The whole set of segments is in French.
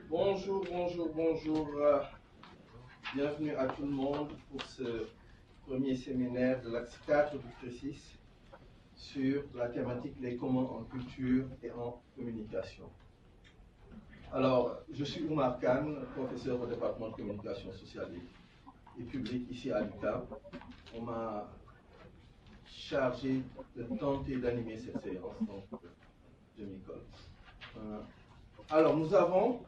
Bonjour, bonjour, bonjour. Bienvenue à tout le monde pour ce premier séminaire de l'axe 4 du CRECIS sur la thématique les communs en culture et en communication. Alors, je suis Oumar Khan, professeur au département de communication sociale et publique ici à l'UQAM. On m'a chargé de tenter d'animer cette séance, donc je m'y colle. Alors, nous avons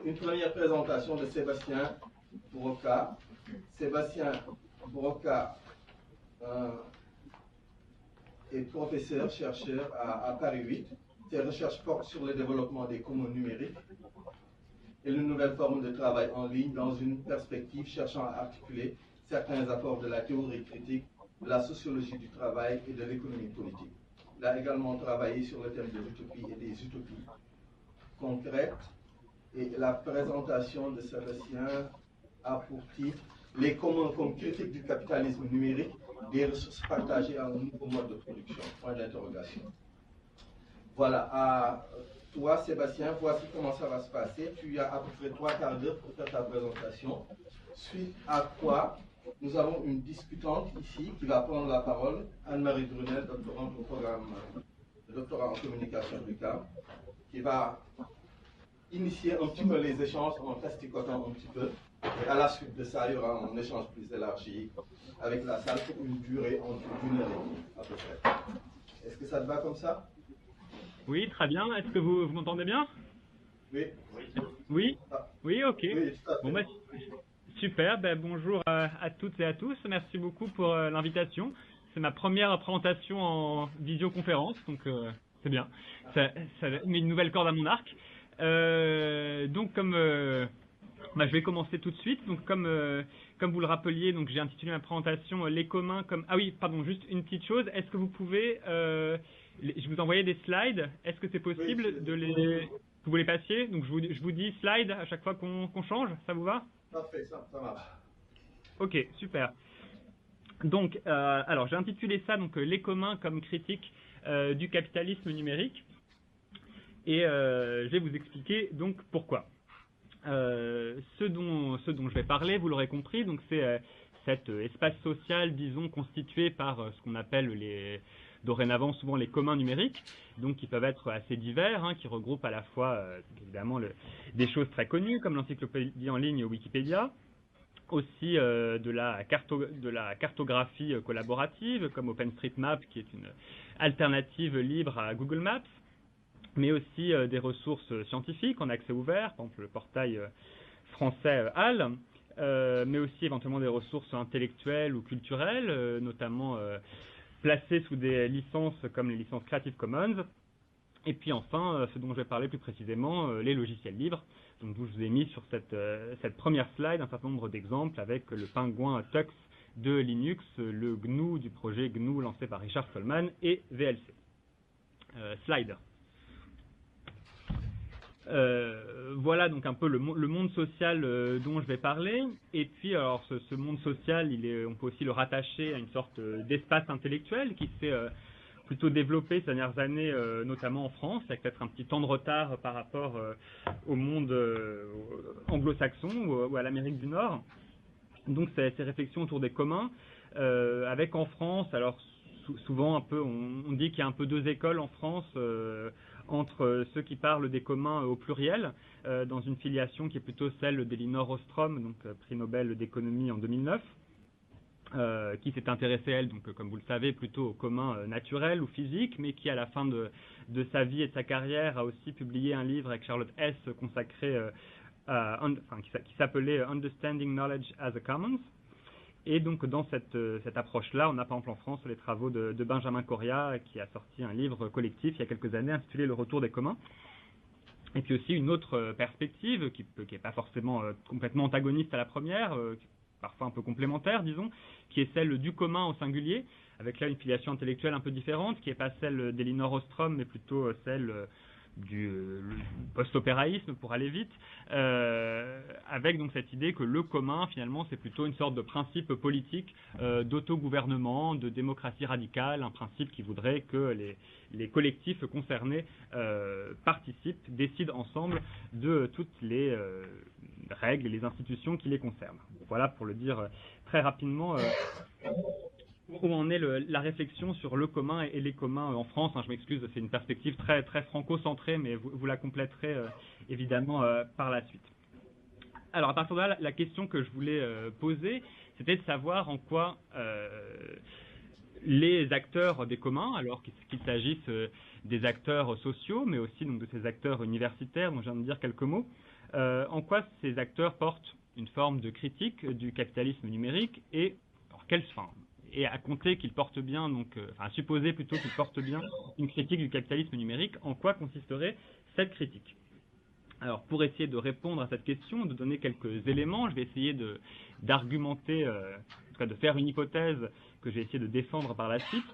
une première présentation de Sébastien Broca. Sébastien Broca est professeur, chercheur à Paris 8. Ses recherches portent sur le développement des communs numériques et une nouvelle forme de travail en ligne dans une perspective cherchant à articuler certains apports de la théorie critique, de la sociologie du travail et de l'économie politique. Il a également travaillé sur le thème de l'utopie et des utopies concrètes. Et la présentation de Sébastien a pour titre « Les communs comme critique du capitalisme numérique, des ressources partagées à un nouveau mode de production ». Point d'interrogation. Voilà, à toi Sébastien, voici comment ça va se passer. Tu as à peu près 3 quarts d'heure pour faire ta présentation. Suite à quoi, nous avons une discutante ici qui va prendre la parole, Anne-Marie Brunel, doctorante au programme de doctorat en communication du CAM, qui va initier un petit peu les échanges en plasticotant un petit peu. Et à la suite de ça, il y aura un échange plus élargi avec la salle pour une durée entre 1 heure et demie à peu près. Est-ce que ça te va comme ça? Oui, très bien. Est-ce que vous m'entendez bien? Oui. Oui. Oui, ok. Oui, tout à fait. Bon, bah, super. Ben, bonjour à toutes et à tous. Merci beaucoup pour l'invitation. C'est ma première présentation en visioconférence, donc c'est bien. Ça met une nouvelle corde à mon arc. Donc je vais commencer tout de suite. Donc comme vous le rappeliez, donc j'ai intitulé ma présentation les communs comme juste une petite chose. Est-ce que vous pouvez je vous envoyais des slides. Est-ce que c'est possible que vous les passiez? Donc je vous dis slide à chaque fois qu'on change. Ça vous va? Parfait, ça marche. Ok, super. Donc alors j'ai intitulé ça donc les communs comme critique du capitalisme numérique. Et je vais vous expliquer donc pourquoi. Ce dont je vais parler, vous l'aurez compris, donc c'est cet espace social, disons, constitué par ce qu'on appelle dorénavant souvent les communs numériques, donc qui peuvent être assez divers, hein, qui regroupent à la fois évidemment des choses très connues comme l'encyclopédie en ligne Wikipédia, aussi de la cartographie collaborative comme OpenStreetMap qui est une alternative libre à Google Maps, mais aussi des ressources scientifiques en accès ouvert, par exemple le portail français HAL, mais aussi éventuellement des ressources intellectuelles ou culturelles, notamment placées sous des licences comme les licences Creative Commons. Et puis enfin, ce dont je vais parler plus précisément, les logiciels libres. Donc je vous ai mis sur cette première slide un certain nombre d'exemples avec le pingouin Tux de Linux, le GNU du projet GNU lancé par Richard Stallman et VLC. Slide. Voilà donc un peu le monde social dont je vais parler. Et puis alors ce monde social, on peut aussi le rattacher à une sorte d'espace intellectuel qui s'est plutôt développé ces dernières années, notamment en France, avec peut-être un petit temps de retard par rapport au monde anglo-saxon ou à l'Amérique du Nord. Donc ces réflexions autour des communs, avec en France, alors souvent un peu, on dit qu'il y a un peu 2 écoles en France, entre ceux qui parlent des communs au pluriel, dans une filiation qui est plutôt celle d'Elinor Ostrom, donc prix Nobel d'économie en 2009, qui s'est intéressée, elle, donc comme vous le savez, plutôt aux communs naturels ou physiques, mais qui à la fin de sa vie et de sa carrière a aussi publié un livre avec Charlotte Hess consacré qui s'appelait Understanding Knowledge as a Commons. Et donc dans cette approche-là, on a par exemple en France les travaux de Benjamin Correa qui a sorti un livre collectif il y a quelques années intitulé Le retour des communs. Et puis aussi une autre perspective qui n'est pas forcément complètement antagoniste à la première, parfois un peu complémentaire disons, qui est celle du commun au singulier, avec là une filiation intellectuelle un peu différente, qui n'est pas celle d'Elinor Ostrom, mais plutôt celle le post-opéraïsme pour aller vite, avec donc cette idée que le commun finalement c'est plutôt une sorte de principe politique d'autogouvernement, de démocratie radicale, un principe qui voudrait que les collectifs concernés participent, décident ensemble de toutes les règles et les institutions qui les concernent. Voilà pour le dire très rapidement où en est la réflexion sur le commun et les communs en France. Je m'excuse, c'est une perspective très, très franco-centrée, mais vous la compléterez évidemment par la suite. Alors à partir de là, la question que je voulais poser, c'était de savoir en quoi les acteurs des communs, alors qu'il s'agisse des acteurs sociaux, mais aussi donc, de ces acteurs universitaires dont je viens de dire quelques mots, en quoi ces acteurs portent une forme de critique du capitalisme numérique et alors, et à compter qu'ils portent bien, à supposer plutôt qu'ils portent bien une critique du capitalisme numérique, en quoi consisterait cette critique? Alors, pour essayer de répondre à cette question, de donner quelques éléments, je vais essayer d'argumenter, en tout cas de faire une hypothèse que je vais essayer de défendre par la suite,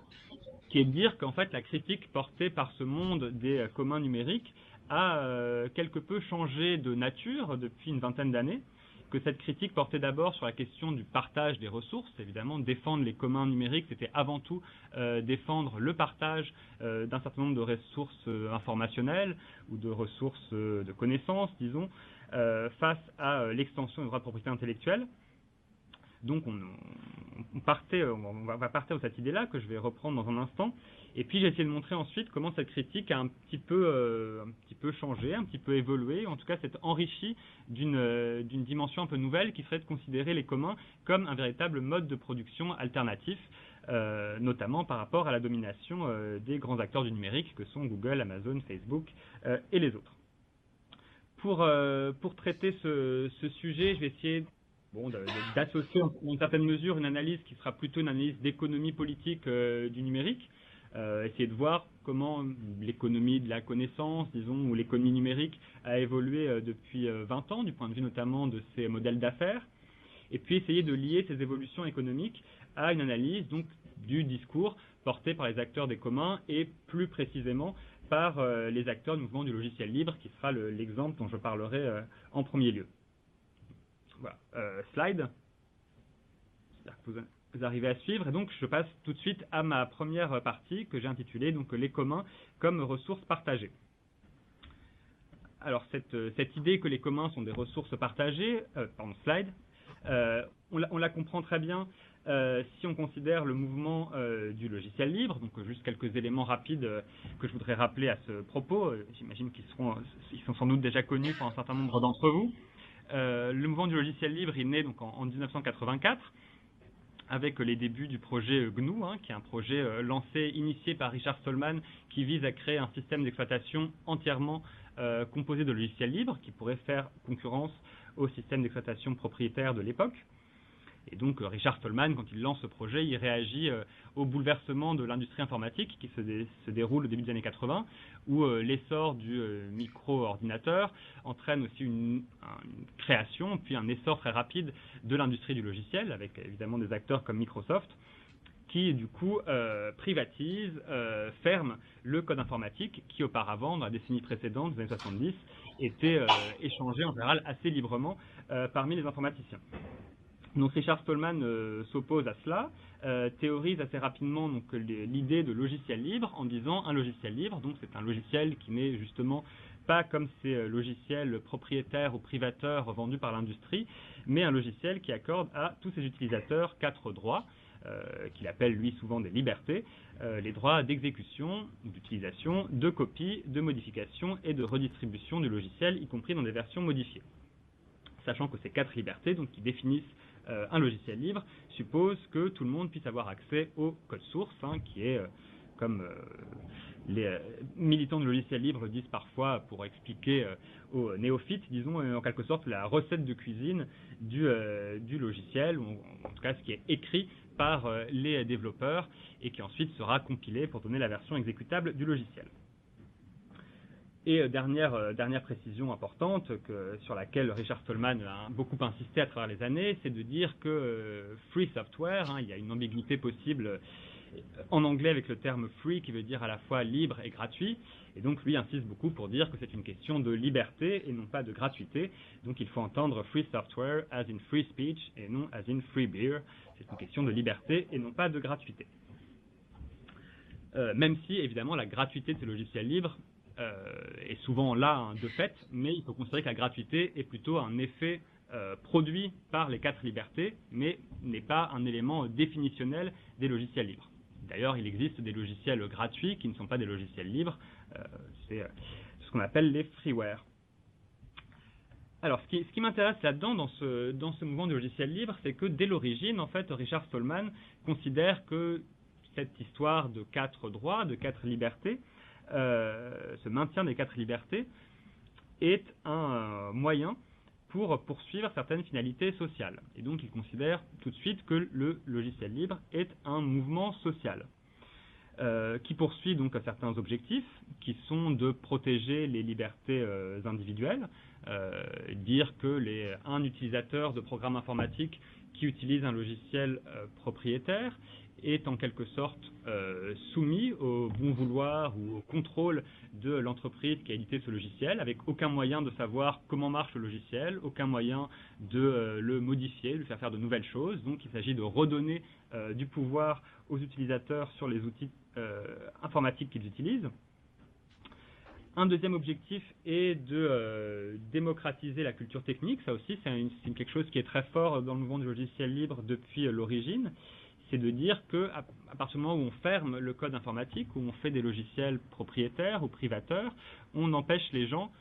qui est de dire qu'en fait la critique portée par ce monde des communs numériques a quelque peu changé de nature depuis une vingtaine d'années, que cette critique portait d'abord sur la question du partage des ressources. Évidemment, défendre les communs numériques, c'était avant tout défendre le partage d'un certain nombre de ressources informationnelles ou de ressources de connaissances, disons, face à l'extension des droits de propriété intellectuelle. Donc on va partir de cette idée-là que je vais reprendre dans un instant. Et puis j'ai essayé de montrer ensuite comment cette critique a un petit peu changé, un petit peu évolué, en tout cas s'est enrichie d'une dimension un peu nouvelle qui serait de considérer les communs comme un véritable mode de production alternatif, notamment par rapport à la domination des grands acteurs du numérique que sont Google, Amazon, Facebook et les autres. Pour traiter ce sujet, je vais essayer d'associer en une certaine mesure une analyse qui sera plutôt une analyse d'économie politique du numérique, essayer de voir comment l'économie de la connaissance, disons, ou l'économie numérique a évolué depuis 20 ans, du point de vue notamment de ses modèles d'affaires, et puis essayer de lier ces évolutions économiques à une analyse donc du discours porté par les acteurs des communs et plus précisément par les acteurs du mouvement du logiciel libre, qui sera l'exemple dont je parlerai en premier lieu. Voilà, slide. C'est-à-dire que vous arrivez à suivre, et donc je passe tout de suite à ma première partie que j'ai intitulée donc les communs comme ressources partagées. Alors cette idée que les communs sont des ressources partagées, slide, on la comprend très bien si on considère le mouvement du logiciel libre. Donc juste quelques éléments rapides que je voudrais rappeler à ce propos. J'imagine qu'ils sont sans doute déjà connus par un certain nombre d'entre vous. Le mouvement du logiciel libre est né donc en 1984 avec les débuts du projet GNU, qui est un projet initié par Richard Stallman qui vise à créer un système d'exploitation entièrement composé de logiciels libres qui pourrait faire concurrence au système d'exploitation propriétaire de l'époque. Et donc Richard Stallman, quand il lance ce projet, il réagit au bouleversement de l'industrie informatique qui se déroule au début des années 80, où l'essor du micro-ordinateur entraîne aussi une création, puis un essor très rapide de l'industrie du logiciel, avec évidemment des acteurs comme Microsoft, qui du coup privatise, ferme le code informatique qui auparavant, dans la décennie précédente, des années 70, était échangé en général assez librement parmi les informaticiens. Donc Richard Stallman s'oppose à cela, théorise assez rapidement l'idée de logiciel libre en disant un logiciel libre, donc c'est un logiciel qui n'est justement pas comme ces logiciels propriétaires ou privateurs vendus par l'industrie, mais un logiciel qui accorde à tous ses utilisateurs 4 droits, qu'il appelle lui souvent des libertés, les droits d'exécution, d'utilisation, de copie, de modification et de redistribution du logiciel, y compris dans des versions modifiées. Sachant que ces 4 libertés, donc qui définissent un logiciel libre, suppose que tout le monde puisse avoir accès au code source, qui est, comme les militants du logiciel libre disent parfois pour expliquer aux néophytes, disons en quelque sorte la recette de cuisine du logiciel, ou en tout cas ce qui est écrit par les développeurs et qui ensuite sera compilé pour donner la version exécutable du logiciel. Et dernière précision importante sur laquelle Richard Stallman a beaucoup insisté à travers les années, c'est de dire que free software, il y a une ambiguïté possible en anglais avec le terme free qui veut dire à la fois libre et gratuit, Et donc lui insiste beaucoup pour dire que c'est une question de liberté et non pas de gratuité. Donc il faut entendre free software as in free speech et non as in free beer. C'est une question de liberté et non pas de gratuité. Même si évidemment la gratuité de ces logiciels libres est souvent là hein, de fait, mais il faut considérer que la gratuité est plutôt un effet produit par les 4 libertés, mais n'est pas un élément définitionnel des logiciels libres. D'ailleurs, il existe des logiciels gratuits qui ne sont pas des logiciels libres, c'est ce qu'on appelle les freeware. Alors, ce qui m'intéresse là-dedans, dans ce mouvement de logiciels libres, c'est que dès l'origine, en fait, Richard Stallman considère que cette histoire de 4 droits, de 4 libertés, ce maintien des 4 libertés, est un moyen pour poursuivre certaines finalités sociales. Et donc, il considère tout de suite que le logiciel libre est un mouvement social qui poursuit donc certains objectifs qui sont de protéger les libertés individuelles, dire que un utilisateur de programme informatique qui utilise un logiciel propriétaire est en quelque sorte soumis au bon vouloir ou au contrôle de l'entreprise qui a édité ce logiciel, avec aucun moyen de savoir comment marche le logiciel, aucun moyen de le modifier, de faire de nouvelles choses. Donc il s'agit de redonner du pouvoir aux utilisateurs sur les outils informatiques qu'ils utilisent. Un deuxième objectif est de démocratiser la culture technique. Ça aussi, c'est quelque chose qui est très fort dans le mouvement du logiciel libre depuis l'origine. C'est de dire qu'à partir du moment où on ferme le code informatique, où on fait des logiciels propriétaires ou privateurs, on empêche les gens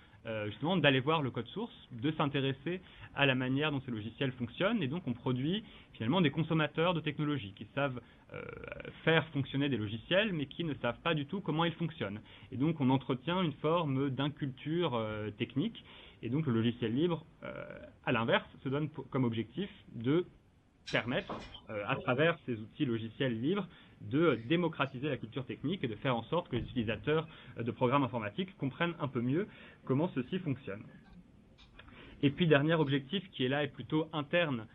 justement d'aller voir le code source, de s'intéresser à la manière dont ces logiciels fonctionnent, et donc on produit finalement des consommateurs de technologie qui savent faire fonctionner des logiciels, mais qui ne savent pas du tout comment ils fonctionnent. Et donc on entretient une forme d'inculture technique, et donc le logiciel libre, à l'inverse, se donne comme objectif de permettre, à travers ces outils logiciels libres, de démocratiser la culture technique et de faire en sorte que les utilisateurs de programmes informatiques comprennent un peu mieux comment ceci fonctionne. Et puis, dernier objectif qui est là et plutôt interne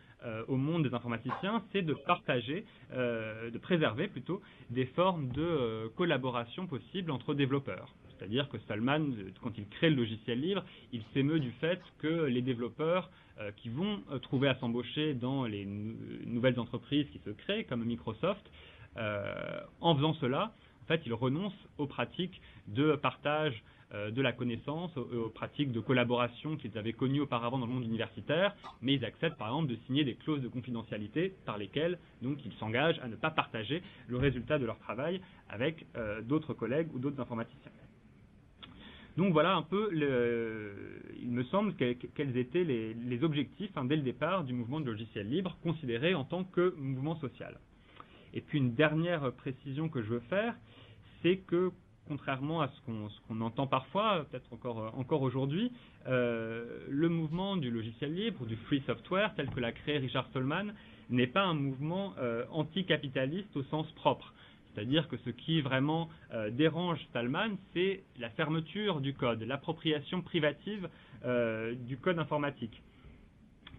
au monde des informaticiens, c'est de partager, de préserver plutôt, des formes de collaboration possibles entre développeurs. C'est-à-dire que Stallman, quand il crée le logiciel libre, il s'émeut du fait que les développeurs qui vont trouver à s'embaucher dans les nouvelles entreprises qui se créent, comme Microsoft, en faisant cela, en fait, ils renoncent aux pratiques de partage de la connaissance, aux pratiques de collaboration qu'ils avaient connues auparavant dans le monde universitaire, mais ils acceptent par exemple de signer des clauses de confidentialité par lesquelles donc ils s'engagent à ne pas partager le résultat de leur travail avec d'autres collègues ou d'autres informaticiens. Donc voilà un peu, il me semble, quels étaient les objectifs dès le départ du mouvement de logiciel libre, considéré en tant que mouvement social. Et puis une dernière précision que je veux faire, c'est que contrairement à ce qu'on entend parfois, peut-être encore aujourd'hui, le mouvement du logiciel libre, ou du free software, tel que l'a créé Richard Stallman, n'est pas un mouvement anticapitaliste au sens propre. C'est-à-dire que ce qui vraiment dérange Stallman, c'est la fermeture du code, l'appropriation privative du code informatique.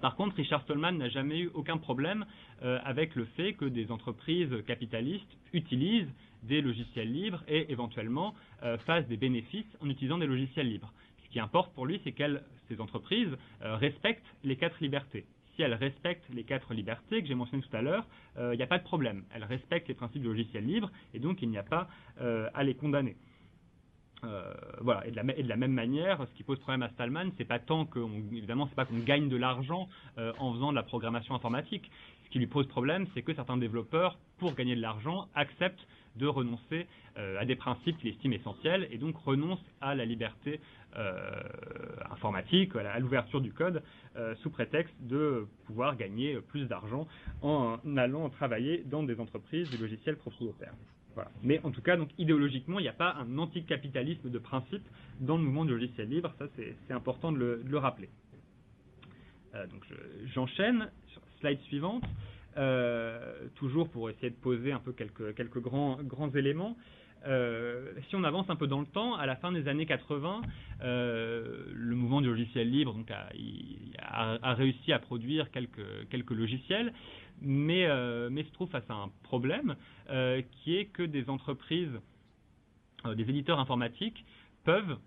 Par contre, Richard Stallman n'a jamais eu aucun problème avec le fait que des entreprises capitalistes utilisent des logiciels libres et éventuellement fassent des bénéfices en utilisant des logiciels libres. Ce qui importe pour lui, c'est que ces entreprises respectent les 4 libertés. Si elles respectent les 4 libertés que j'ai mentionnées tout à l'heure, il n'y a pas de problème. Elles respectent les principes du logiciel libre et donc il n'y a pas à les condamner. Voilà. Et de la même manière, ce qui pose problème à Stallman, c'est pas tant évidemment, c'est pas qu'on gagne de l'argent en faisant de la programmation informatique. Ce qui lui pose problème, c'est que certains développeurs, pour gagner de l'argent, acceptent de renoncer à des principes qu'ils estiment essentiels et donc renoncent à la liberté informatique, à l'ouverture du code, sous prétexte de pouvoir gagner plus d'argent en allant travailler dans des entreprises de logiciels propriétaires. Voilà. Mais en tout cas, donc, idéologiquement, il n'y a pas un anticapitalisme de principe dans le mouvement du logiciel libre, ça c'est important de le rappeler. Donc j'enchaîne sur la slide suivante, toujours pour essayer de poser un peu quelques grands éléments. Si on avance un peu dans le temps, à la fin des années 80, le mouvement du logiciel libre donc, a réussi à produire quelques logiciels, mais se trouve face à un problème qui est que des entreprises, des éditeurs informatiques, peuvent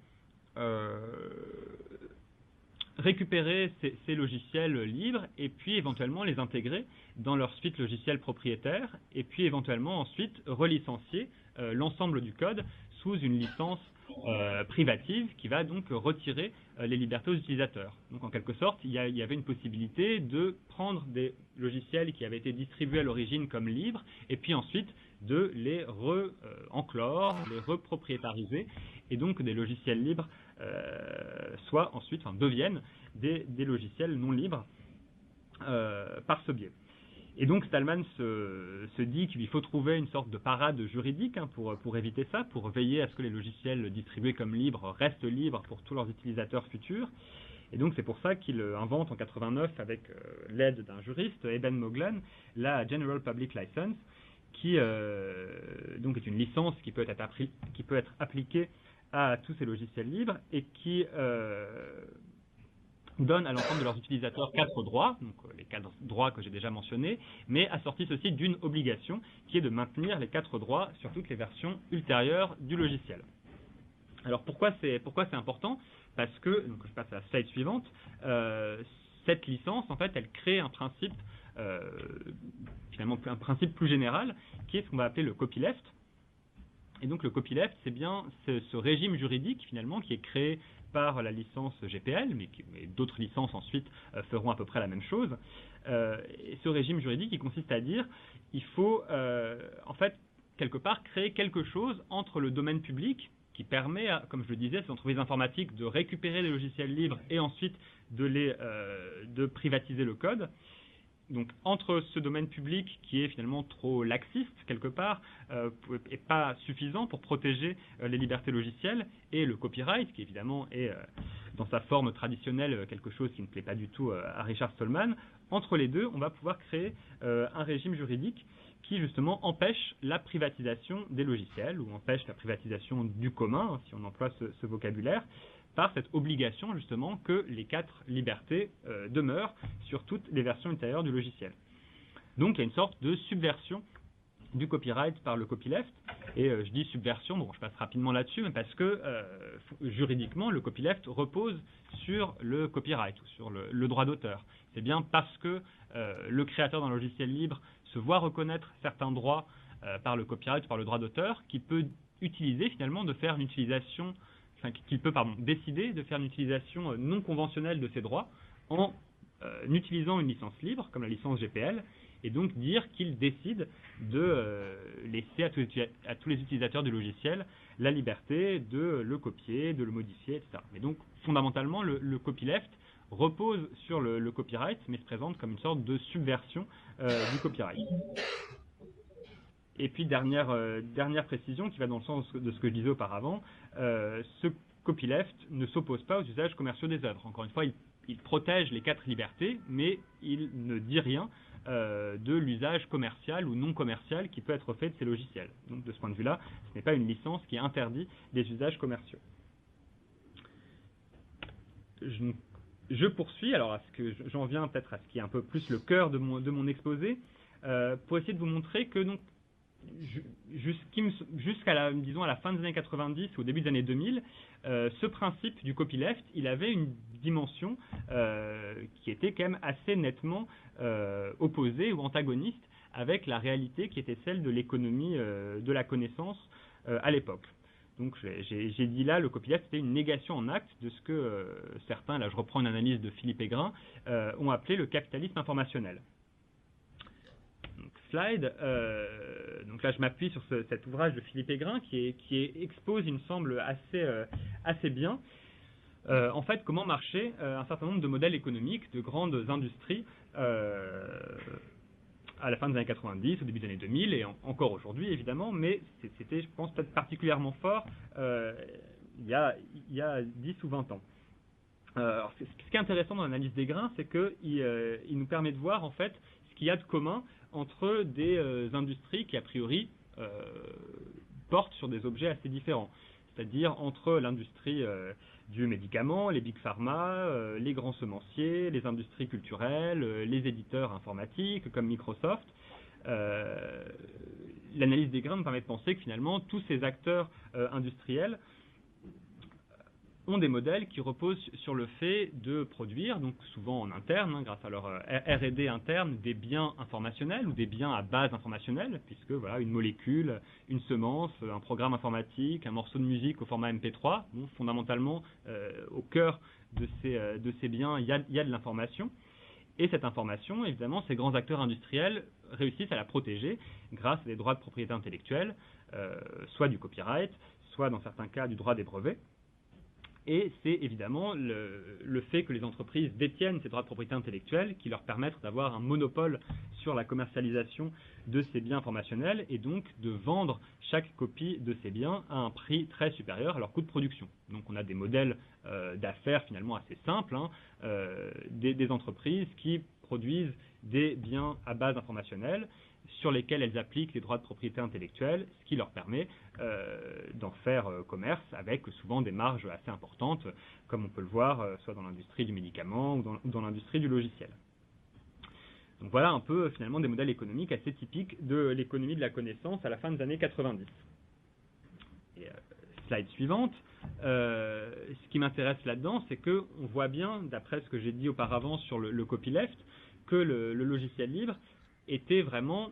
récupérer ces logiciels libres et puis éventuellement les intégrer dans leur suite logicielle propriétaire et puis éventuellement ensuite relicencier l'ensemble du code sous une licence privative qui va donc retirer les libertés aux utilisateurs. Donc en quelque sorte, il y avait une possibilité de prendre des logiciels qui avaient été distribués à l'origine comme libres et puis ensuite de les enclore, les repropriétariser et donc des logiciels libres deviennent des logiciels non libres par ce biais. Et donc Stallman se dit qu'il faut trouver une sorte de parade juridique pour éviter ça, pour veiller à ce que les logiciels distribués comme libres restent libres pour tous leurs utilisateurs futurs. Et donc c'est pour ça qu'il invente en 89 avec l'aide d'un juriste, Eben Moglen, la General Public License, qui donc est une licence qui peut être appliquée à tous ces logiciels libres et qui donne à l'ensemble de leurs utilisateurs 4 droits, donc les 4 droits que j'ai déjà mentionnés, mais assortit ceci d'une obligation qui est de maintenir les 4 droits sur toutes les versions ultérieures du logiciel. Alors pourquoi c'est important? Parce que, donc je passe à la slide suivante, cette licence, en fait, elle crée un principe, finalement un principe plus général, qui est ce qu'on va appeler le copyleft. Et donc le copyleft, c'est bien ce régime juridique finalement qui est créé par la licence GPL, mais d'autres licences ensuite feront à peu près la même chose. Et ce régime juridique, il consiste à dire il faut en fait quelque part créer quelque chose entre le domaine public qui permet, comme je le disais, ces entreprises informatiques de récupérer des logiciels libres et ensuite de privatiser le code. Donc entre ce domaine public qui est finalement trop laxiste quelque part et pas suffisant pour protéger les libertés logicielles et le copyright qui évidemment est dans sa forme traditionnelle quelque chose qui ne plaît pas du tout à Richard Stallman, entre les deux on va pouvoir créer un régime juridique qui justement empêche la privatisation des logiciels ou empêche la privatisation du commun si on emploie ce vocabulaire, par cette obligation justement que les 4 libertés demeurent sur toutes les versions ultérieures du logiciel. Donc il y a une sorte de subversion du copyright par le copyleft, et je dis subversion, bon je passe rapidement là-dessus, mais parce que juridiquement le copyleft repose sur le copyright ou sur le droit d'auteur. C'est bien parce que le créateur d'un logiciel libre se voit reconnaître certains droits par le copyright, par le droit d'auteur, qu'il peut utiliser finalement de faire une utilisation qu'il peut décider de faire une utilisation non conventionnelle de ces droits en utilisant une licence libre, comme la licence GPL, et donc dire qu'il décide de laisser à tous les utilisateurs du logiciel la liberté de le copier, de le modifier, etc. Mais donc, fondamentalement, le copyleft repose sur le copyright, mais se présente comme une sorte de subversion du copyright. Et puis, dernière précision qui va dans le sens de ce que je disais auparavant, ce copyleft ne s'oppose pas aux usages commerciaux des œuvres. Encore une fois, il protège les 4 libertés, mais il ne dit rien de l'usage commercial ou non commercial qui peut être fait de ces logiciels. Donc, de ce point de vue-là, ce n'est pas une licence qui interdit des usages commerciaux. Je poursuis, alors j'en viens peut-être à ce qui est un peu plus le cœur de mon exposé, pour essayer de vous montrer que donc, jusqu'à la fin des années 90 ou au début des années 2000, ce principe du copyleft, il avait une dimension qui était quand même assez nettement opposée ou antagoniste avec la réalité qui était celle de l'économie de la connaissance à l'époque. Donc j'ai dit là, le copyleft c'était une négation en acte de ce que certains, là je reprends une analyse de Philippe Aigrin, ont appelé le capitalisme informationnel. Slide. Donc là, je m'appuie sur cet ouvrage de Philippe Aigrin qui expose, il me semble, assez bien, en fait, comment marchait un certain nombre de modèles économiques de grandes industries à la fin des années 90, au début des années 2000 et encore aujourd'hui, évidemment, mais c'était, je pense, peut-être particulièrement fort il y a 10 ou 20 ans. Alors, ce qui est intéressant dans l'analyse d'Aigrin, c'est qu'il nous permet de voir, en fait, ce qu'il y a de commun entre des industries qui, a priori, portent sur des objets assez différents. C'est-à-dire entre l'industrie du médicament, les big pharma, les grands semenciers, les industries culturelles, les éditeurs informatiques comme Microsoft. L'analyse d'Aigrin nous permet de penser que finalement, tous ces acteurs industriels ont des modèles qui reposent sur le fait de produire, donc souvent en interne, grâce à leur R&D interne, des biens informationnels ou des biens à base informationnelle, puisque voilà, une molécule, une semence, un programme informatique, un morceau de musique au format MP3, bon, fondamentalement, au cœur de ces biens, il y a de l'information. Et cette information, évidemment, ces grands acteurs industriels réussissent à la protéger grâce à des droits de propriété intellectuelle, soit du copyright, soit dans certains cas du droit des brevets. Et c'est évidemment le fait que les entreprises détiennent ces droits de propriété intellectuelle qui leur permettent d'avoir un monopole sur la commercialisation de ces biens informationnels et donc de vendre chaque copie de ces biens à un prix très supérieur à leur coût de production. Donc on a des modèles d'affaires finalement assez simples, des entreprises qui produisent des biens à base informationnelle sur lesquels elles appliquent les droits de propriété intellectuelle, ce qui leur permet d'en faire commerce avec souvent des marges assez importantes, comme on peut le voir soit dans l'industrie du médicament ou dans l'industrie du logiciel. Donc voilà un peu finalement des modèles économiques assez typiques de l'économie de la connaissance à la fin des années 90. Et, slide suivante. Ce qui m'intéresse là-dedans, c'est qu'on voit bien, d'après ce que j'ai dit auparavant sur le copyleft, que le logiciel libre était vraiment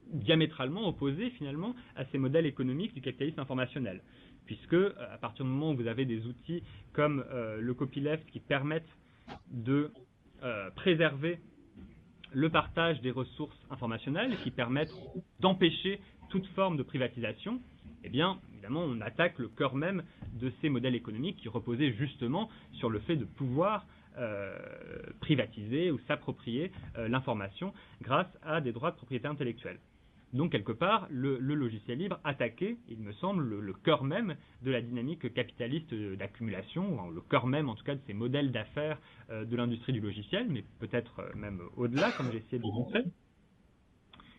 diamétralement opposé finalement à ces modèles économiques du capitalisme informationnel. Puisque à partir du moment où vous avez des outils comme le copyleft qui permettent de préserver le partage des ressources informationnelles, qui permettent d'empêcher toute forme de privatisation, eh bien, évidemment, on attaque le cœur même de ces modèles économiques qui reposaient justement sur le fait de pouvoir privatiser ou s'approprier l'information grâce à des droits de propriété intellectuelle. Donc, quelque part, le logiciel libre attaquait, il me semble, le cœur même de la dynamique capitaliste d'accumulation, le cœur même, en tout cas, de ces modèles d'affaires de l'industrie du logiciel, mais peut-être même au-delà, comme j'ai essayé de le montrer.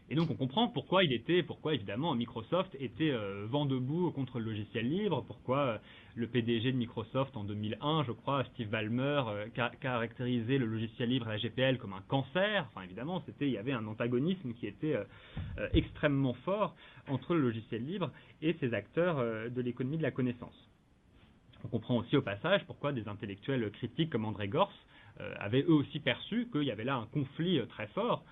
Et donc on comprend pourquoi évidemment Microsoft était vent debout contre le logiciel libre, pourquoi le PDG de Microsoft en 2001, je crois, Steve Ballmer, caractérisait le logiciel libre à la GPL comme un cancer. Enfin évidemment, il y avait un antagonisme qui était extrêmement fort entre le logiciel libre et ces acteurs de l'économie de la connaissance. On comprend aussi au passage pourquoi des intellectuels critiques comme André Gorz avaient eux aussi perçu qu'il y avait là un conflit très fort,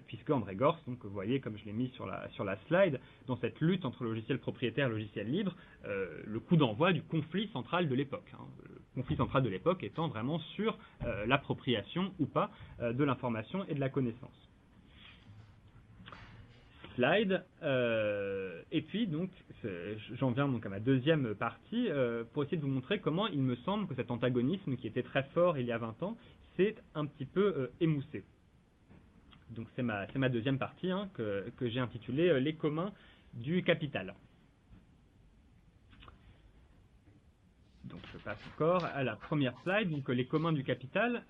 puisque André Gorz, donc vous voyez comme je l'ai mis sur la slide, dans cette lutte entre logiciel propriétaire et logiciel libre, le coup d'envoi du conflit central de l'époque. Le conflit central de l'époque étant vraiment sur l'appropriation ou pas de l'information et de la connaissance. Slide, et puis donc j'en viens donc à ma deuxième partie pour essayer de vous montrer comment il me semble que cet antagonisme qui était très fort il y a 20 ans s'est un petit peu émoussé. Donc c'est ma deuxième partie que j'ai intitulée Les communs du capital. Donc je passe encore à la première slide, donc les communs du capital.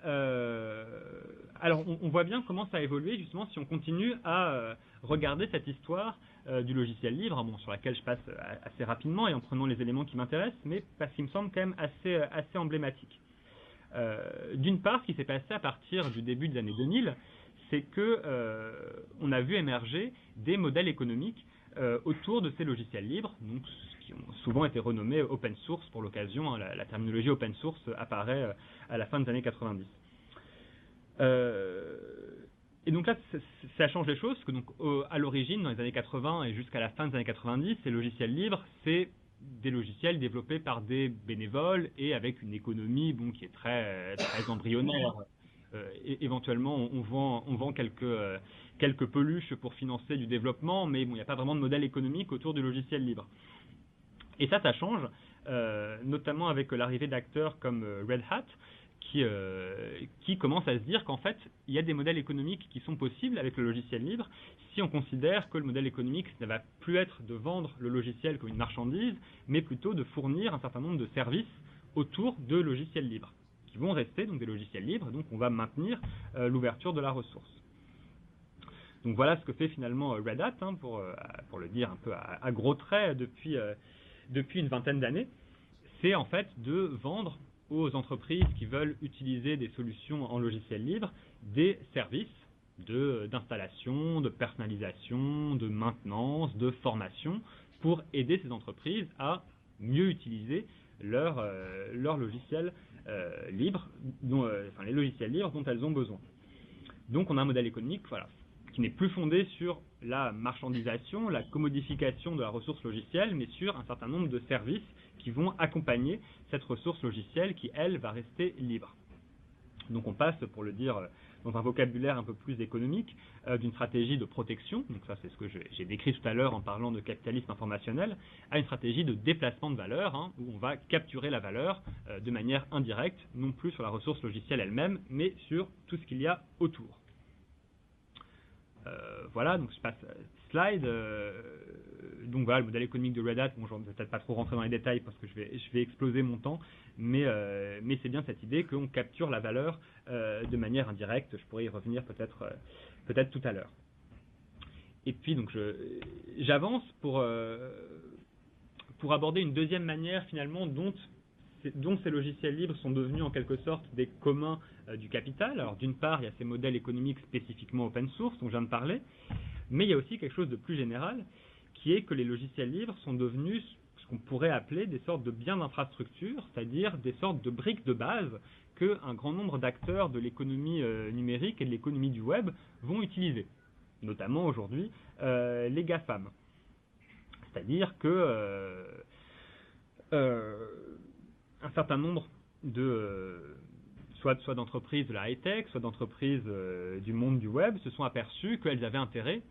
Alors on voit bien comment ça a évolué justement si on continue à regarder cette histoire du logiciel libre, sur laquelle je passe assez rapidement et en prenant les éléments qui m'intéressent, mais parce qu'il me semble quand même assez emblématique. D'une part, ce qui s'est passé à partir du début des années 2000, c'est que on a vu émerger des modèles économiques autour de ces logiciels libres, donc qui ont souvent été renommés open source pour l'occasion. La terminologie open source apparaît à la fin des années 90. Et donc là, ça change les choses, parce que donc, à l'origine, dans les années 80 et jusqu'à la fin des années 90, ces logiciels libres, c'est des logiciels développés par des bénévoles et avec une économie qui est très embryonnaire. Éventuellement, on vend quelques peluches pour financer du développement, mais il n'y a pas vraiment de modèle économique autour du logiciel libre. Et ça change, notamment avec l'arrivée d'acteurs comme Red Hat, qui commencent à se dire qu'en fait, il y a des modèles économiques qui sont possibles avec le logiciel libre si on considère que le modèle économique ne va plus être de vendre le logiciel comme une marchandise, mais plutôt de fournir un certain nombre de services autour de logiciels libres, qui vont rester donc des logiciels libres, donc on va maintenir l'ouverture de la ressource. Donc voilà ce que fait finalement Red Hat, pour le dire un peu à gros traits depuis une vingtaine d'années, c'est en fait de vendre aux entreprises qui veulent utiliser des solutions en logiciel libre des services d'installation, de personnalisation, de maintenance, de formation, pour aider ces entreprises à mieux utiliser leur logiciel libre, enfin les logiciels libres dont elles ont besoin. Donc on a un modèle économique qui n'est plus fondé sur la marchandisation, la commodification de la ressource logicielle, mais sur un certain nombre de services qui vont accompagner cette ressource logicielle qui, elle, va rester libre. Donc on passe, pour le dire dans un vocabulaire un peu plus économique, d'une stratégie de protection, donc ça c'est ce que j'ai décrit tout à l'heure en parlant de capitalisme informationnel, à une stratégie de déplacement de valeur, où on va capturer la valeur de manière indirecte, non plus sur la ressource logicielle elle-même, mais sur tout ce qu'il y a autour. Voilà, donc je passe slide. Donc voilà, le modèle économique de Red Hat, bon, je ne vais peut-être pas trop rentrer dans les détails parce que je vais exploser mon temps, mais c'est bien cette idée qu'on capture la valeur de manière indirecte. Je pourrais y revenir peut-être tout à l'heure. Et puis donc j'avance pour aborder une deuxième manière finalement dont ces logiciels libres sont devenus en quelque sorte des communs du capital. Alors d'une part, il y a ces modèles économiques spécifiquement open source dont je viens de parler, mais il y a aussi quelque chose de plus général, qui est que les logiciels libres sont devenus ce qu'on pourrait appeler des sortes de biens d'infrastructure, c'est-à-dire des sortes de briques de base qu'un grand nombre d'acteurs de l'économie numérique et de l'économie du web vont utiliser, notamment aujourd'hui les GAFAM. C'est-à-dire que un certain nombre soit d'entreprises de la high-tech, soit d'entreprises du monde du web se sont aperçues qu'elles avaient intérêt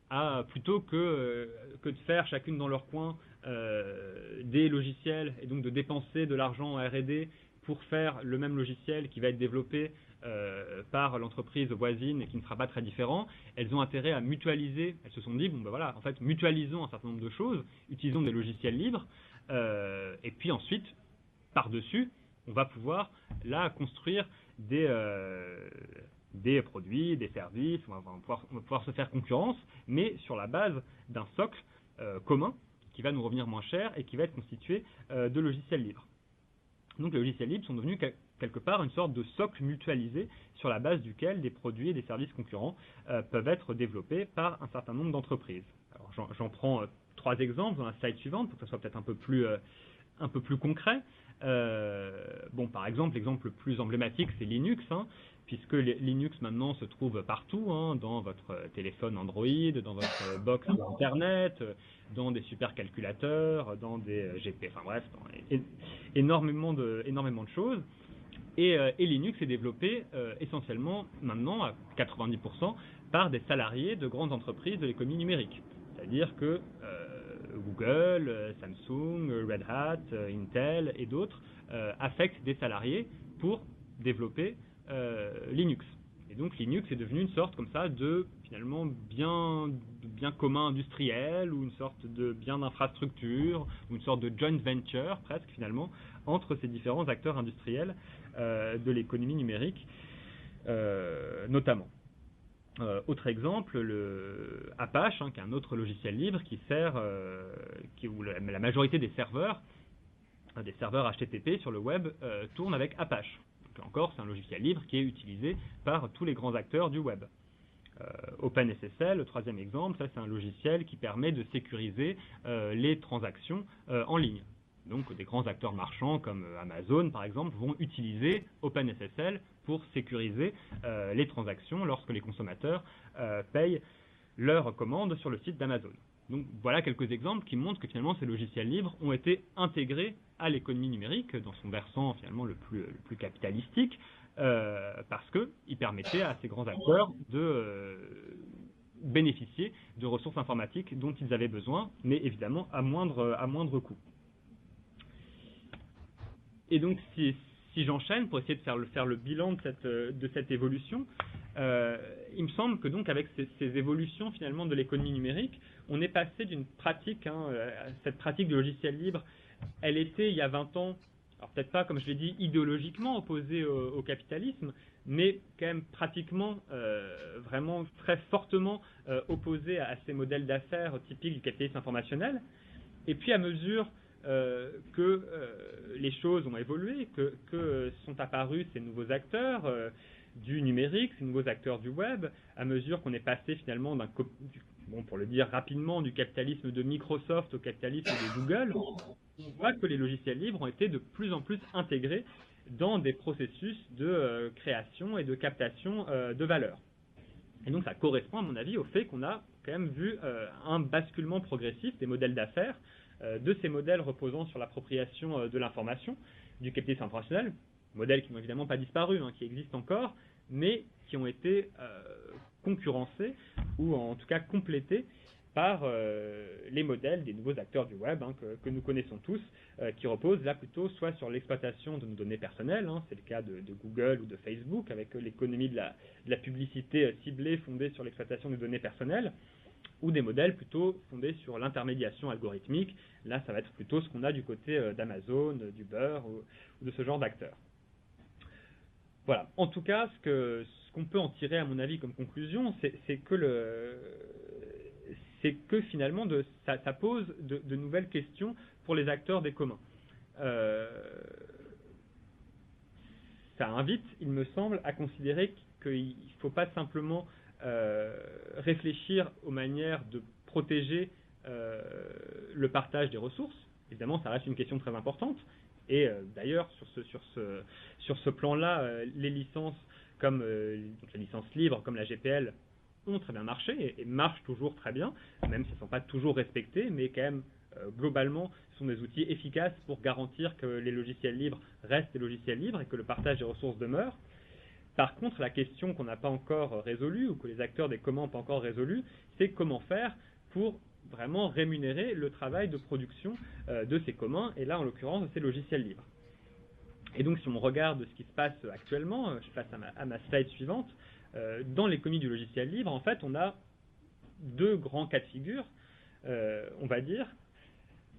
à, plutôt que de faire chacune dans leur coin des logiciels et donc de dépenser de l'argent en R&D pour faire le même logiciel qui va être développé par l'entreprise voisine et qui ne sera pas très différent, elles ont intérêt à mutualiser. Elles se sont dit, bon ben voilà, en fait, mutualisons un certain nombre de choses, utilisons des logiciels libres, et puis ensuite, par-dessus, on va pouvoir là construire des produits, des services, on va pouvoir se faire concurrence, mais sur la base d'un socle commun qui va nous revenir moins cher et qui va être constitué de logiciels libres. Donc les logiciels libres sont devenus quelque part une sorte de socle mutualisé sur la base duquel des produits et des services concurrents peuvent être développés par un certain nombre d'entreprises. Alors j'en prends 3 exemples dans la slide suivante pour que ça soit peut-être un peu plus concret. Bon, par exemple, l'exemple le plus emblématique, c'est Linux, puisque Linux maintenant se trouve partout, dans votre téléphone Android, dans votre box Internet, dans des supercalculateurs, dans des GP, enfin bref, dans énormément de choses. Et Linux est développé essentiellement maintenant à 90% par des salariés de grandes entreprises de l'économie numérique. C'est-à-dire que Google, Samsung, Red Hat, Intel et d'autres affectent des salariés pour développer Linux. Et donc Linux est devenu une sorte comme ça de finalement bien commun industriel ou une sorte de bien d'infrastructure ou une sorte de joint venture presque finalement entre ces différents acteurs industriels de l'économie numérique notamment. Autre exemple, le Apache, qui est un autre logiciel libre qui sert, où la majorité des serveurs HTTP sur le web tournent avec Apache. Donc, là encore, c'est un logiciel libre qui est utilisé par tous les grands acteurs du web. OpenSSL, le troisième exemple, ça c'est un logiciel qui permet de sécuriser les transactions en ligne. Donc des grands acteurs marchands comme Amazon par exemple vont utiliser OpenSSL pour sécuriser les transactions lorsque les consommateurs payent leurs commandes sur le site d'Amazon. Donc voilà quelques exemples qui montrent que finalement ces logiciels libres ont été intégrés à l'économie numérique dans son versant finalement le plus capitalistique parce qu'ils permettaient à ces grands acteurs de bénéficier de ressources informatiques dont ils avaient besoin, mais évidemment à moindre coût. Et donc, si j'enchaîne pour essayer de faire le bilan de cette évolution, il me semble que donc avec ces évolutions finalement de l'économie numérique, on est passé d'une pratique, cette pratique de logiciel libre, elle était il y a 20 ans, alors peut-être pas comme je l'ai dit idéologiquement opposée au capitalisme, mais quand même pratiquement vraiment très fortement opposée à ces modèles d'affaires typiques du capitalisme informationnel. Et puis à mesure que les choses ont évolué, que sont apparus ces nouveaux acteurs du numérique, ces nouveaux acteurs du web, à mesure qu'on est passé finalement pour le dire rapidement, du capitalisme de Microsoft au capitalisme de Google, on voit que les logiciels libres ont été de plus en plus intégrés dans des processus de création et de captation de valeur. Et donc ça correspond à mon avis au fait qu'on a quand même vu un basculement progressif des modèles d'affaires, de ces modèles reposant sur l'appropriation de l'information, du capitalisme informationnel, modèles qui n'ont évidemment pas disparu, qui existent encore, mais qui ont été concurrencés ou en tout cas complétés par les modèles des nouveaux acteurs du web que nous connaissons tous, qui reposent là plutôt soit sur l'exploitation de nos données personnelles, c'est le cas de Google ou de Facebook, avec l'économie de la publicité ciblée fondée sur l'exploitation des données personnelles, ou des modèles plutôt fondés sur l'intermédiation algorithmique. Là, ça va être plutôt ce qu'on a du côté d'Amazon, d'Uber ou de ce genre d'acteurs. Voilà. En tout cas, ce qu'on peut en tirer, à mon avis, comme conclusion, c'est que finalement, ça pose de nouvelles questions pour les acteurs des communs. Ça invite, il me semble, à considérer qu'il ne faut pas simplement réfléchir aux manières de protéger le partage des ressources. Évidemment, ça reste une question très importante. Et d'ailleurs, sur ce plan-là, les licences comme donc les licences libres, comme la GPL, ont très bien marché et marchent toujours très bien, même si elles ne sont pas toujours respectées, mais quand même, globalement, sont des outils efficaces pour garantir que les logiciels libres restent des logiciels libres et que le partage des ressources demeure. Par contre, la question qu'on n'a pas encore résolue, ou que les acteurs des communs n'ont pas encore résolue, c'est comment faire pour vraiment rémunérer le travail de production de ces communs, et là, en l'occurrence, de ces logiciels libres. Et donc, si on regarde ce qui se passe actuellement, je passe à ma slide suivante, dans l'économie du logiciel libre, en fait, on a deux grands cas de figure, on va dire,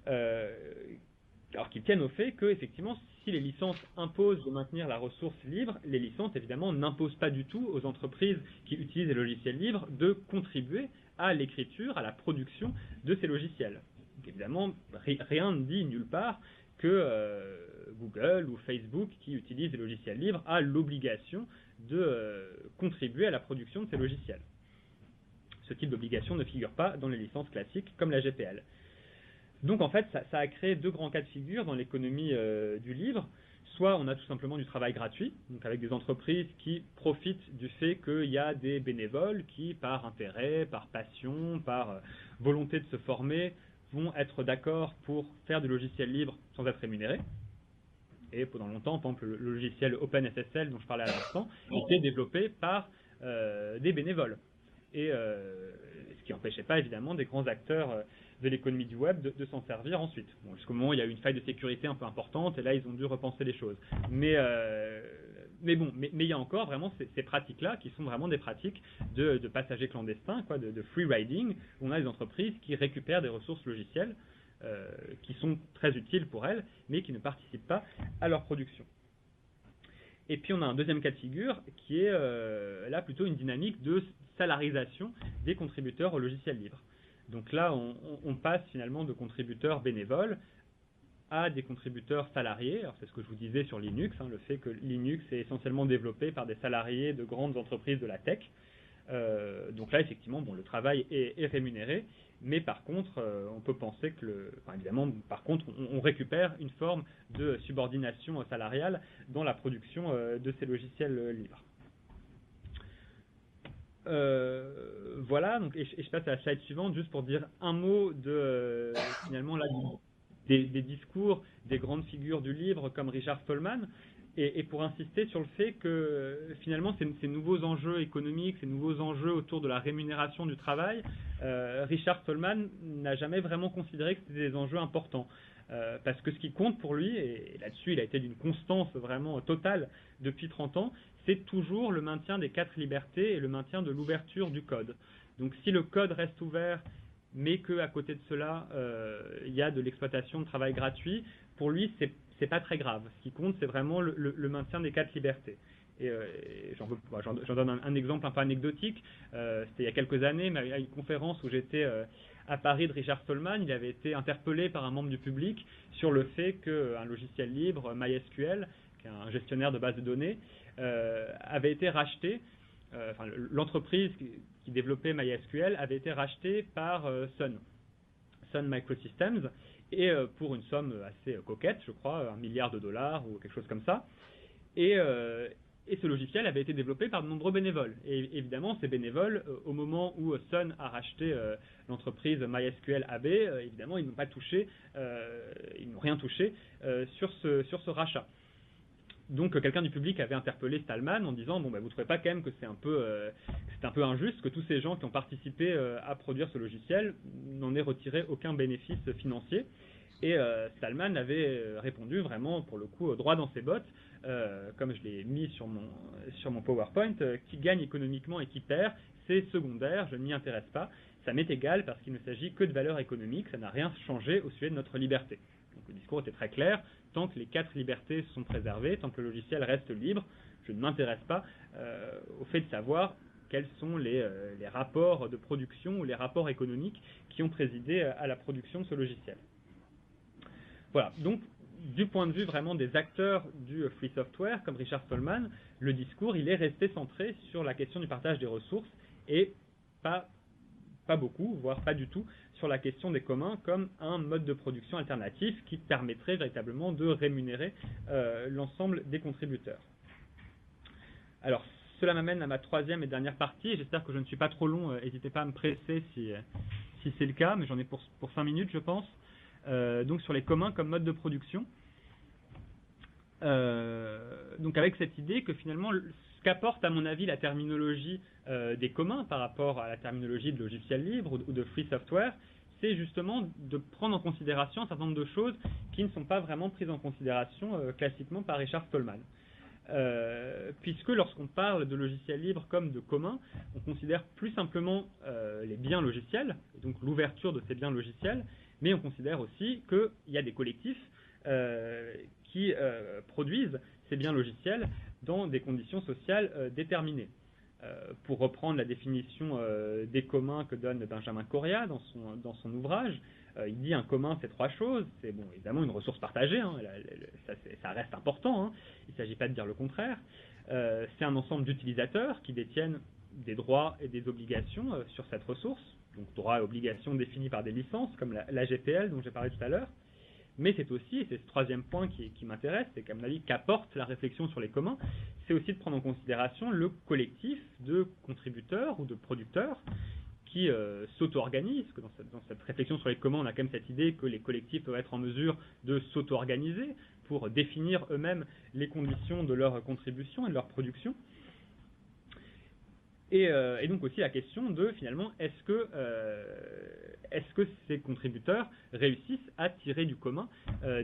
alors qui tiennent au fait que, effectivement, si les licences imposent de maintenir la ressource libre, les licences, évidemment, n'imposent pas du tout aux entreprises qui utilisent les logiciels libres de contribuer à l'écriture, à la production de ces logiciels. Donc, évidemment, rien ne dit nulle part que Google ou Facebook, qui utilisent les logiciels libres, a l'obligation de contribuer à la production de ces logiciels. Ce type d'obligation ne figure pas dans les licences classiques comme la GPL. Donc en fait, ça a créé deux grands cas de figure dans l'économie du livre. Soit on a tout simplement du travail gratuit, donc avec des entreprises qui profitent du fait qu'il y a des bénévoles qui, par intérêt, par passion, par volonté de se former, vont être d'accord pour faire du logiciel libre sans être rémunérés. Et pendant longtemps, par exemple, le logiciel OpenSSL dont je parlais à l'instant était développé par des bénévoles. Et ce qui n'empêchait pas évidemment des grands acteurs de l'économie du web de s'en servir ensuite. Bon, jusqu'au moment où il y a eu une faille de sécurité un peu importante, et là ils ont dû repenser les choses. Mais il y a encore vraiment ces pratiques-là qui sont vraiment des pratiques de passagers clandestins, de free riding, où on a des entreprises qui récupèrent des ressources logicielles qui sont très utiles pour elles, mais qui ne participent pas à leur production. Et puis on a un deuxième cas de figure qui est là plutôt une dynamique de salarisation des contributeurs au logiciel libre. Donc là, on passe finalement de contributeurs bénévoles à des contributeurs salariés. Alors c'est ce que je vous disais sur Linux, le fait que Linux est essentiellement développé par des salariés de grandes entreprises de la tech. Donc là, effectivement, le travail est rémunéré, mais par contre, on peut penser que évidemment, par contre, on récupère une forme de subordination salariale dans la production de ces logiciels libres. Voilà, donc, et je passe à la slide suivante juste pour dire un mot de finalement là, des discours des grandes figures du livre comme Richard Stallman, et pour insister sur le fait que finalement ces nouveaux enjeux économiques, ces nouveaux enjeux autour de la rémunération du travail, Richard Stallman n'a jamais vraiment considéré que c'était des enjeux importants. Parce que ce qui compte pour lui, et là-dessus il a été d'une constance vraiment totale depuis 30 ans, c'est toujours le maintien des 4 libertés et le maintien de l'ouverture du code. Donc si le code reste ouvert, mais qu'à côté de cela, il y a de l'exploitation de travail gratuit, pour lui, c'est pas très grave. Ce qui compte, c'est vraiment le maintien des 4 libertés. Et j'en donne un exemple un peu anecdotique. C'était il y a quelques années, mais à une conférence où j'étais à Paris de Richard Stallman, il avait été interpellé par un membre du public sur le fait qu'un logiciel libre, MySQL, qui est un gestionnaire de base de données, avait été racheté, l'entreprise qui développait MySQL avait été rachetée par Sun Microsystems, et pour une somme assez coquette, je crois, $1 milliard ou quelque chose comme ça. Et ce logiciel avait été développé par de nombreux bénévoles. Et évidemment, ces bénévoles, au moment où Sun a racheté l'entreprise MySQL AB, évidemment, ils n'ont pas touché, ils n'ont rien touché sur ce rachat. Donc, quelqu'un du public avait interpellé Stallman en disant, bon, bah, vous ne trouvez pas quand même que c'est un peu injuste que tous ces gens qui ont participé à produire ce logiciel n'en aient retiré aucun bénéfice financier. Et Stallman avait répondu vraiment, pour le coup, droit dans ses bottes, comme je l'ai mis sur mon PowerPoint, qui gagne économiquement et qui perd, c'est secondaire, je ne m'y intéresse pas, ça m'est égal parce qu'il ne s'agit que de valeur économique, ça n'a rien changé au sujet de notre liberté. Donc le discours était très clair, tant que les 4 libertés sont préservées, tant que le logiciel reste libre, je ne m'intéresse pas au fait de savoir quels sont les rapports de production ou les rapports économiques qui ont présidé à la production de ce logiciel. Voilà, donc du point de vue vraiment des acteurs du free software, comme Richard Stallman, le discours il est resté centré sur la question du partage des ressources et pas beaucoup, voire pas du tout, sur la question des communs comme un mode de production alternatif qui permettrait véritablement de rémunérer l'ensemble des contributeurs. Alors, cela m'amène à ma troisième et dernière partie. J'espère que je ne suis pas trop long. N'hésitez pas à me presser si c'est le cas, mais j'en ai pour 5 minutes, je pense. Donc sur les communs comme mode de production. Donc avec cette idée que finalement, ce qu'apporte à mon avis la terminologie des communs par rapport à la terminologie de logiciel libre ou de free software, c'est justement de prendre en considération un certain nombre de choses qui ne sont pas vraiment prises en considération classiquement par Richard Stallman. Puisque lorsqu'on parle de logiciel libre comme de commun, on considère plus simplement les biens logiciels, et donc l'ouverture de ces biens logiciels, mais on considère aussi qu'il y a des collectifs qui produisent ces biens logiciels dans des conditions sociales déterminées. Pour reprendre la définition des communs que donne Benjamin Correa dans son ouvrage, il dit un commun c'est 3 choses, c'est bon, évidemment une ressource partagée, hein, ça reste important, hein, il ne s'agit pas de dire le contraire, c'est un ensemble d'utilisateurs qui détiennent des droits et des obligations sur cette ressource, donc droits et obligations définis par des licences comme la GPL dont j'ai parlé tout à l'heure, mais c'est aussi, et c'est ce troisième point qui m'intéresse, et qu'à mon avis qu'apporte la réflexion sur les communs, c'est aussi de prendre en considération le collectif de contributeurs ou de producteurs qui s'auto-organisent, que dans cette réflexion sur les communs, on a quand même cette idée que les collectifs peuvent être en mesure de s'auto-organiser pour définir eux-mêmes les conditions de leur contribution et de leur production. Et donc aussi la question de, finalement, est-ce que ces contributeurs réussissent à tirer du commun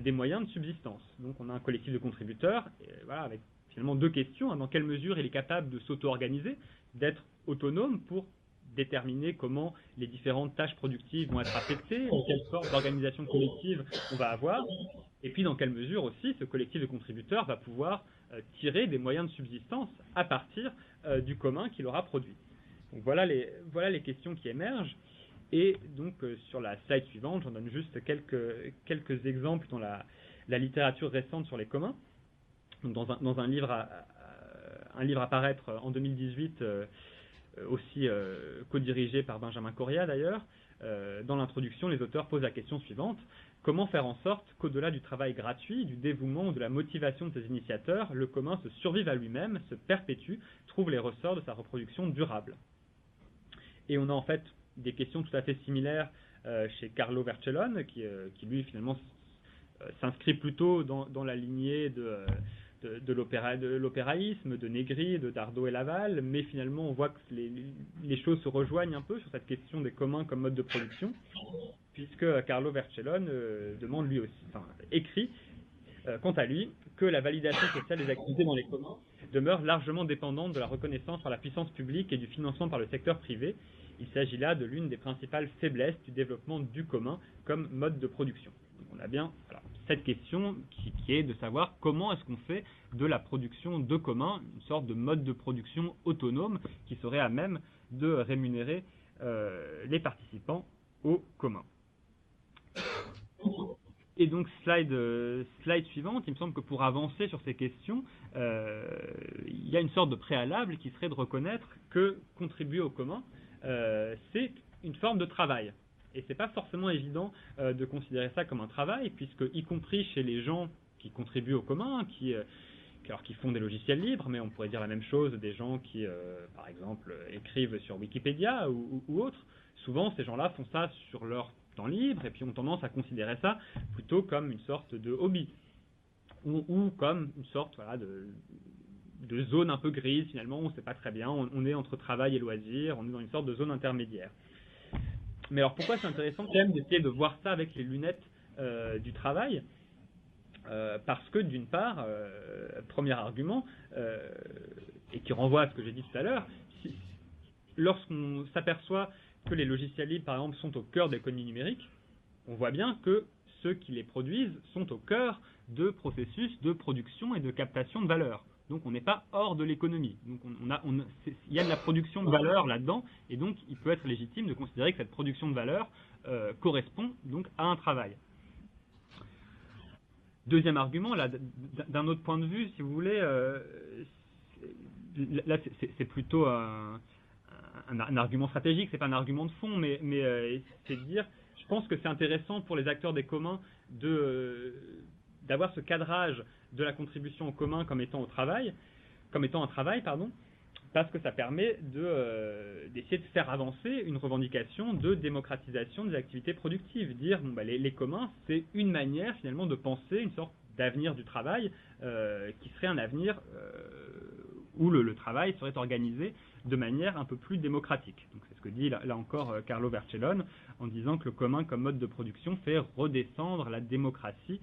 des moyens de subsistance. Donc on a un collectif de contributeurs, voilà, avec finalement 2 questions. Dans quelle mesure il est capable de s'auto-organiser, d'être autonome pour déterminer comment les différentes tâches productives vont être affectées, quelle sorte d'organisation collective on va avoir, et puis dans quelle mesure aussi ce collectif de contributeurs va pouvoir tirer des moyens de subsistance à partir du commun qu'il aura produit. Donc voilà les questions qui émergent, et donc sur la slide suivante, j'en donne juste quelques exemples dans la littérature récente sur les communs. Donc dans un livre à paraître en 2018, aussi co-dirigé par Benjamin Correa d'ailleurs, dans l'introduction, les auteurs posent la question suivante: comment faire en sorte qu'au-delà du travail gratuit, du dévouement ou de la motivation de ses initiateurs, le commun se survive à lui-même, se perpétue, trouve les ressorts de sa reproduction durable? Et on a en fait des questions tout à fait similaires chez Carlo Vercellone, qui lui finalement s'inscrit plutôt dans la lignée de l'opéraïsme, de Negri, de Dardot et Laval, mais finalement on voit que les choses se rejoignent un peu sur cette question des communs comme mode de production, puisque Carlo Vercellone demande lui aussi, écrit quant à lui que la validation sociale des activités dans les communs demeure largement dépendante de la reconnaissance par la puissance publique et du financement par le secteur privé. Il s'agit là de l'une des principales faiblesses du développement du commun comme mode de production. Donc on a bien cette question qui est de savoir comment est-ce qu'on fait de la production de commun une sorte de mode de production autonome qui serait à même de rémunérer les participants au commun. Et donc slide suivante, il me semble que pour avancer sur ces questions, il y a une sorte de préalable qui serait de reconnaître que contribuer au commun, c'est une forme de travail. Et c'est pas forcément évident de considérer ça comme un travail, puisque y compris chez les gens qui contribuent au commun, qui font des logiciels libres, mais on pourrait dire la même chose des gens qui, par exemple, écrivent sur Wikipédia ou autres. Souvent, ces gens-là font ça sur leur temps libre et puis ont tendance à considérer ça plutôt comme une sorte de hobby ou comme une sorte de zone un peu grise finalement, on ne sait pas très bien, on est entre travail et loisir, on est dans une sorte de zone intermédiaire. Mais alors pourquoi c'est intéressant quand même d'essayer de voir ça avec les lunettes du travail? Parce que d'une part, premier argument, et qui renvoie à ce que j'ai dit tout à l'heure, lorsqu'on s'aperçoit que les logiciels libres, par exemple, sont au cœur de l'économie numérique, on voit bien que ceux qui les produisent sont au cœur de processus de production et de captation de valeur. Donc on n'est pas hors de l'économie. Donc il y a de la production de valeur là-dedans, et donc il peut être légitime de considérer que cette production de valeur correspond donc à un travail. Deuxième argument, là, d'un autre point de vue, si vous voulez, là c'est plutôt un argument stratégique, c'est pas un argument de fond, mais c'est de dire, je pense que c'est intéressant pour les acteurs des communs d'avoir ce cadrage de la contribution au commun comme étant un travail, parce que ça permet d'essayer de faire avancer une revendication de démocratisation des activités productives. Dire, bon, les communs, c'est une manière finalement de penser une sorte d'avenir du travail qui serait un avenir où le travail serait organisé de manière un peu plus démocratique. Donc c'est ce que dit là encore Carlo Vercellone en disant que le commun comme mode de production fait redescendre la démocratie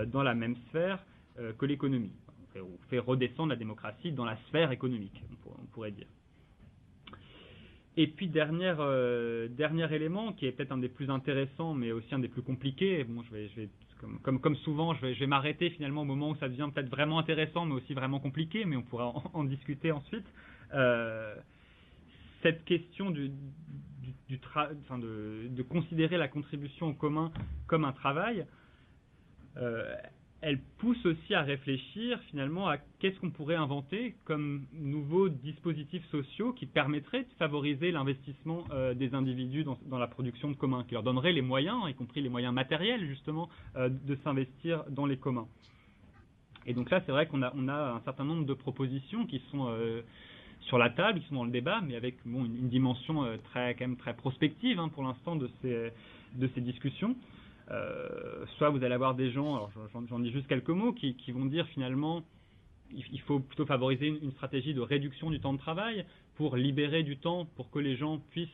dans la même sphère que l'économie. Ou fait redescendre la démocratie dans la sphère économique, on pourrait dire. Et puis dernier élément qui est peut-être un des plus intéressants mais aussi un des plus compliqués, bon, je vais comme souvent je vais m'arrêter finalement au moment où ça devient peut-être vraiment intéressant mais aussi vraiment compliqué, mais on pourra en discuter ensuite. Cette question de considérer la contribution au commun comme un travail, elle pousse aussi à réfléchir finalement à qu'est-ce qu'on pourrait inventer comme nouveaux dispositifs sociaux qui permettraient de favoriser l'investissement des individus dans la production de communs, qui leur donneraient les moyens, y compris les moyens matériels justement, de s'investir dans les communs. Et donc là, c'est vrai qu'on a un certain nombre de propositions qui sont sur la table, qui sont dans le débat, mais avec une dimension quand même très prospective pour l'instant de ces discussions. Soit vous allez avoir des gens, alors j'en dis juste quelques mots, qui vont dire finalement il faut plutôt favoriser une stratégie de réduction du temps de travail pour libérer du temps pour que les gens puissent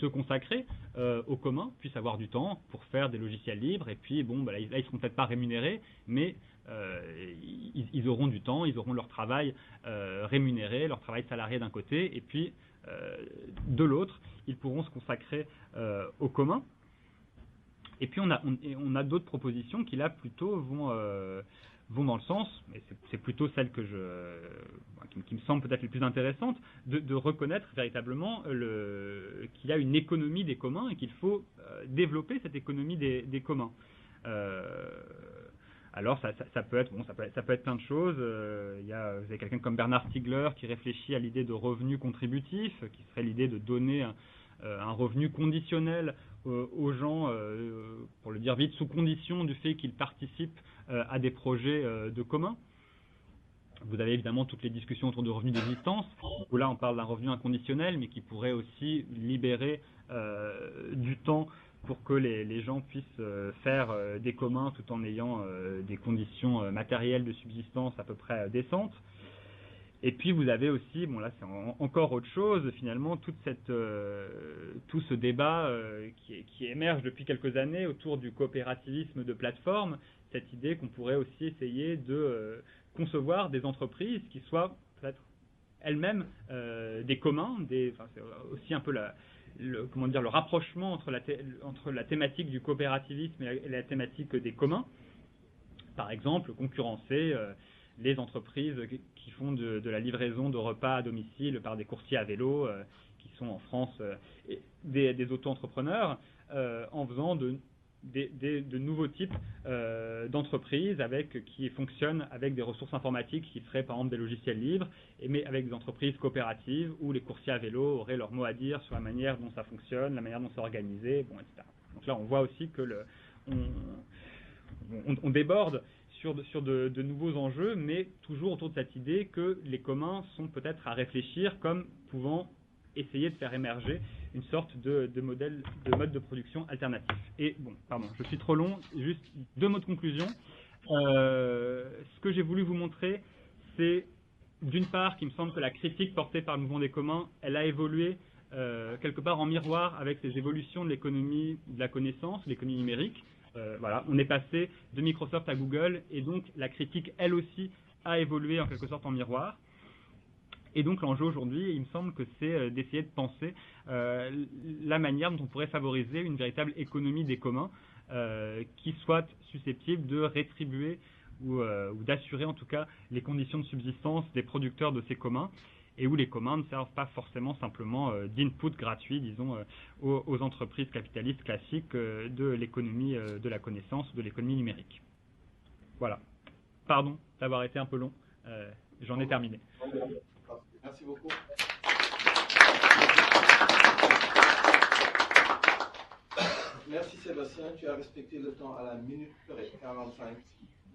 se consacrer au commun, puissent avoir du temps pour faire des logiciels libres, et puis là ils seront peut-être pas rémunérés, mais ils auront du temps, ils auront leur travail rémunéré, leur travail salarié d'un côté, et puis de l'autre, ils pourront se consacrer au commun. Et puis on a d'autres propositions qui là plutôt vont dans le sens, mais c'est plutôt celle qui me semble peut-être les plus intéressantes, de reconnaître véritablement qu'il y a une économie des communs et qu'il faut développer cette économie des communs. Alors ça peut être plein de choses. Vous avez quelqu'un comme Bernard Stiegler qui réfléchit à l'idée de revenu contributif, qui serait l'idée de donner un revenu conditionnel aux gens, pour le dire vite, sous condition du fait qu'ils participent à des projets de commun. Vous avez évidemment toutes les discussions autour du revenu d'existence, où là on parle d'un revenu inconditionnel, mais qui pourrait aussi libérer du temps pour que les gens puissent faire des communs tout en ayant des conditions matérielles de subsistance à peu près décentes. Et puis vous avez aussi, là c'est encore autre chose, finalement, tout ce débat qui émerge depuis quelques années autour du coopérativisme de plateforme, cette idée qu'on pourrait aussi essayer de concevoir des entreprises qui soient peut-être elles-mêmes des communs, c'est aussi un peu le rapprochement entre la thématique du coopérativisme et la thématique des communs. Par exemple, concurrencer les entreprises qui font de la livraison de repas à domicile par des coursiers à vélo, qui sont en France des auto-entrepreneurs, en faisant de nouveaux types d'entreprises qui fonctionnent avec des ressources informatiques qui seraient par exemple des logiciels libres, mais avec des entreprises coopératives où les coursiers à vélo auraient leur mot à dire sur la manière dont ça fonctionne, la manière dont c'est organisé, bon, etc. Donc là, on voit aussi que on déborde sur de nouveaux enjeux, mais toujours autour de cette idée que les communs sont peut-être à réfléchir comme pouvant essayer de faire émerger une sorte de mode de production alternatif. Et bon, pardon, je suis trop long, juste 2 mots de conclusion. Ce que j'ai voulu vous montrer, c'est d'une part qu'il me semble que la critique portée par le mouvement des communs, elle a évolué quelque part en miroir avec ces évolutions de l'économie de la connaissance, l'économie numérique. Voilà, on est passé de Microsoft à Google, et donc la critique, elle aussi, a évolué en quelque sorte en miroir. Et donc l'enjeu aujourd'hui, il me semble que c'est d'essayer de penser la manière dont on pourrait favoriser une véritable économie des communs qui soit susceptible de rétribuer ou d'assurer en tout cas les conditions de subsistance des producteurs de ces communs, et où les communs ne servent pas forcément simplement d'input gratuit, disons, aux entreprises capitalistes classiques de l'économie de la connaissance, de l'économie numérique. Voilà. Pardon d'avoir été un peu long, j'en ai terminé. Merci beaucoup. Merci Sébastien, tu as respecté le temps à la minute près, 45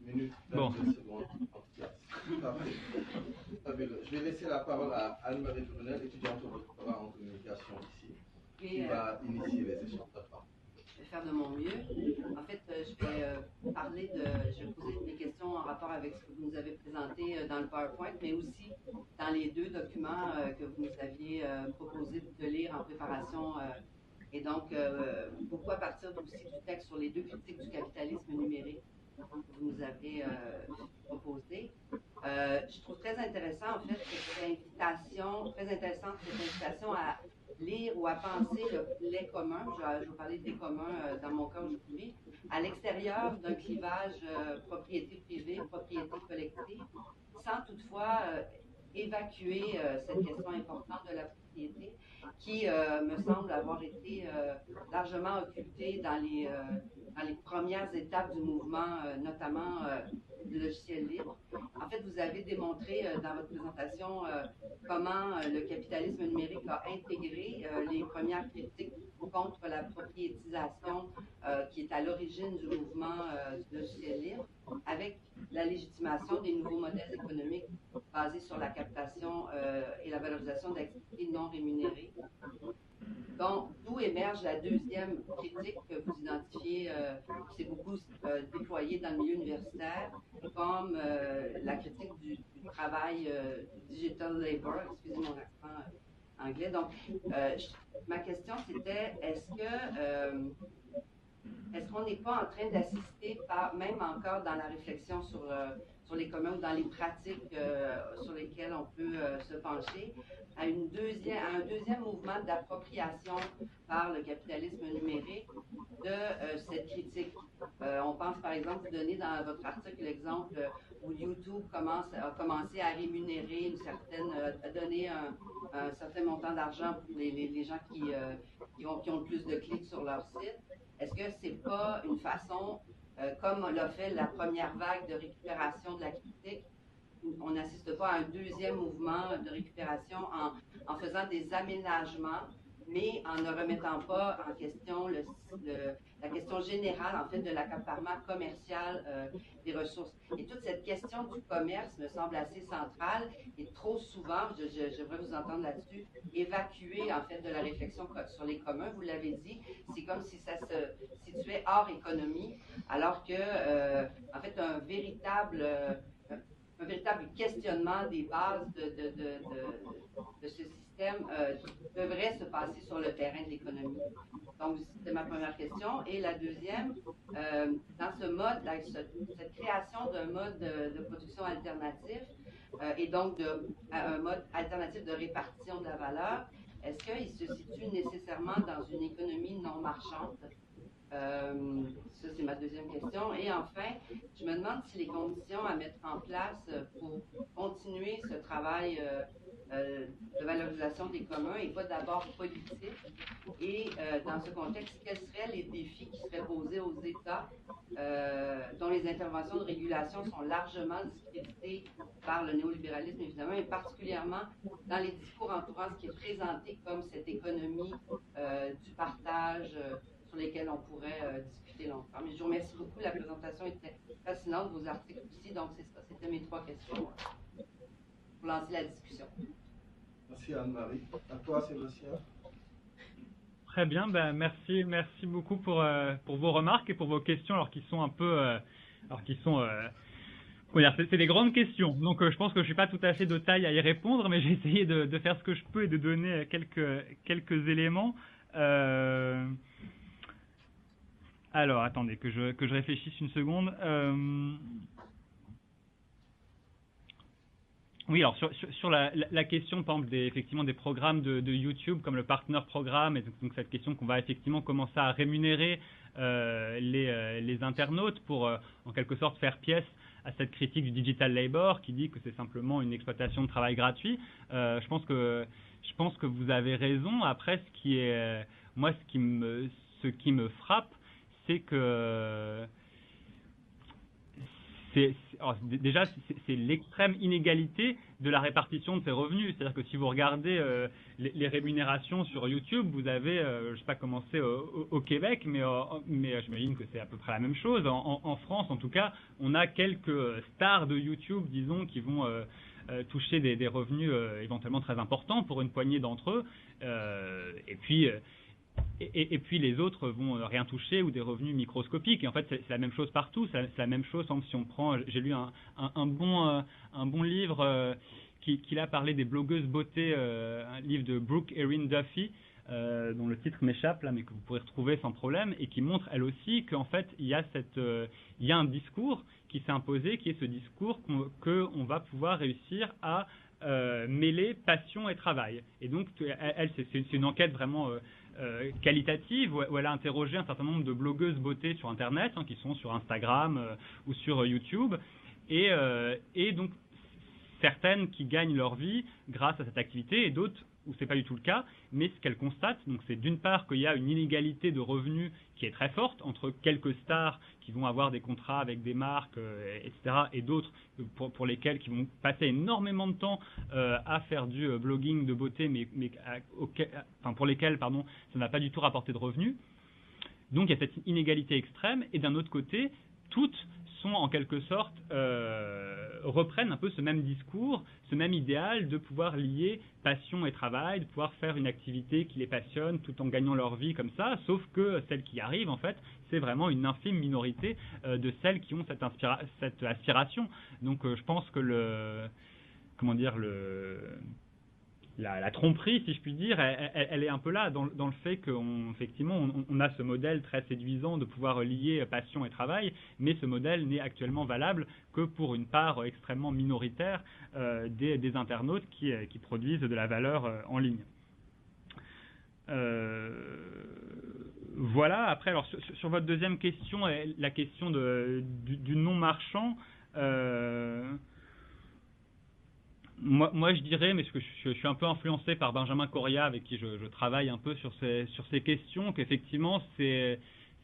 minutes, 22 secondes. Parfait. Je vais laisser la parole à Anne-Marie Tournel, étudiante au doctorat en communication ici, qui va initier les échanges. Je vais faire de mon mieux. En fait, je vais poser des questions en rapport avec ce que vous nous avez présenté dans le PowerPoint, mais aussi dans les 2 documents que vous nous aviez proposé de lire en préparation. Et donc, beaucoup à partir aussi du texte sur les 2 critiques du capitalisme numérique que vous nous avez proposé. Je trouve très intéressant, en fait, cette invitation à lire ou à penser les communs, je vais parler des communs dans mon cas aujourd'hui, à l'extérieur d'un clivage propriété privée, propriété collective, sans toutefois évacuer cette question importante de la propriété qui me semble avoir été largement occultée dans les premières étapes du mouvement, notamment du logiciel libre. En fait, vous avez démontré dans votre présentation comment le capitalisme numérique a intégré les premières critiques contre la propriétisation qui est à l'origine du mouvement du logiciel libre, avec la légitimation des nouveaux modèles économiques basés sur la captation et la valorisation d'activités non rémunérées. Donc, d'où émerge la 2e critique que vous identifiez, qui s'est beaucoup déployée dans le milieu universitaire, comme la critique du travail digital labor, excusez mon accent anglais. Donc, ma question c'était, est-ce qu'on n'est pas en train d'assister, même encore dans la réflexion sur les communs ou dans les pratiques sur lesquelles on peut se pencher, à un deuxième mouvement d'appropriation par le capitalisme numérique de cette critique. On pense par exemple, vous donnez dans votre article l'exemple où YouTube a commencé à rémunérer à donner un certain montant d'argent pour les gens qui ont le plus de clics sur leur site. Est-ce que c'est pas une façon, comme l'a fait la première vague de récupération de la critique, on n'assiste pas à un deuxième mouvement de récupération en faisant des aménagements, mais en ne remettant pas en question la question générale, en fait, de l'accaparement commercial des ressources. Et toute cette question du commerce me semble assez centrale et trop souvent, j'aimerais vous entendre là-dessus, évacuée, en fait, de la réflexion sur les communs. Vous l'avez dit, c'est comme si ça se situait hors économie, alors que, en fait, un véritable questionnement des bases de ce système devrait se passer sur le terrain de l'économie. Donc, c'est ma première question. Et la deuxième, dans ce mode, cette création d'un mode de production alternatif et donc un mode alternatif de répartition de la valeur, est-ce qu'il se situe nécessairement dans une économie non marchande? Ça, c'est ma deuxième question. Et enfin, je me demande si les conditions à mettre en place pour continuer ce travail de valorisation des communs n'est pas d'abord politique. Et dans ce contexte, quels seraient les défis qui seraient posés aux États dont les interventions de régulation sont largement discréditées par le néolibéralisme, évidemment, et particulièrement dans les discours entourant ce qui est présenté comme cette économie du partage sur lesquels on pourrait discuter longtemps. Mais je vous remercie beaucoup. La présentation était fascinante, vos articles aussi. Donc, c'est ça. C'était mes 3 questions pour lancer la discussion. Merci Anne-Marie. À toi, Sébastien. Très bien, ben merci beaucoup pour vos remarques et pour vos questions, alors qui sont un peu, c'est des grandes questions. Donc je pense que je suis pas tout à fait de taille à y répondre, mais j'ai essayé de faire ce que je peux et de donner quelques éléments. Alors attendez que je réfléchisse une seconde. Oui, alors sur la question, par exemple, effectivement des programmes de YouTube comme le Partner Programme, et donc cette question qu'on va effectivement commencer à rémunérer les internautes pour en quelque sorte faire pièce à cette critique du digital labor qui dit que c'est simplement une exploitation de travail gratuit. Je pense que vous avez raison. Après, ce qui me frappe, c'est que déjà, c'est l'extrême inégalité de la répartition de ces revenus. C'est-à-dire que si vous regardez les rémunérations sur YouTube, vous avez, je ne sais pas comment c'est au Québec, mais j'imagine que c'est à peu près la même chose. En France, en tout cas, on a quelques stars de YouTube, disons, qui vont toucher des revenus éventuellement très importants pour une poignée d'entre eux. Et puis les autres vont rien toucher ou des revenus microscopiques. Et en fait, c'est la même chose partout. C'est la même chose. Si on prend, j'ai lu un bon livre qui a parlé des blogueuses beauté, un livre de Brooke Erin Duffy, dont le titre m'échappe là, mais que vous pourrez retrouver sans problème, et qui montre elle aussi qu'en fait il y a un discours qui s'est imposé, qui est ce discours qu'on va pouvoir réussir à mêler passion et travail. Et donc elle, c'est une enquête vraiment qualitative où elle a interrogé un certain nombre de blogueuses beauté sur Internet, qui sont sur Instagram ou sur YouTube, et donc certaines qui gagnent leur vie grâce à cette activité et d'autres où c'est pas du tout le cas. Mais ce qu'elle constate, donc c'est d'une part qu'il y a une inégalité de revenus qui est très forte entre quelques stars qui vont avoir des contrats avec des marques, etc., et d'autres pour lesquels qui vont passer énormément de temps à faire du blogging de beauté, mais pour lesquels, ça n'a pas du tout rapporté de revenus. Donc il y a cette inégalité extrême, et d'un autre côté, toutes sont en quelque sorte reprennent un peu ce même discours, ce même idéal de pouvoir lier passion et travail, de pouvoir faire une activité qui les passionne tout en gagnant leur vie comme ça, sauf que celles qui arrivent, en fait, c'est vraiment une infime minorité de celles qui ont cette aspiration. Donc je pense que la tromperie, si je puis dire, elle est un peu là, dans le fait qu'effectivement, on a ce modèle très séduisant de pouvoir lier passion et travail, mais ce modèle n'est actuellement valable que pour une part extrêmement minoritaire des internautes qui produisent de la valeur en ligne. Voilà. Après, alors sur votre deuxième question, la question du non-marchand, moi, je dirais, mais je suis un peu influencé par Benjamin Correa, avec qui je travaille un peu sur ces questions, qu'effectivement,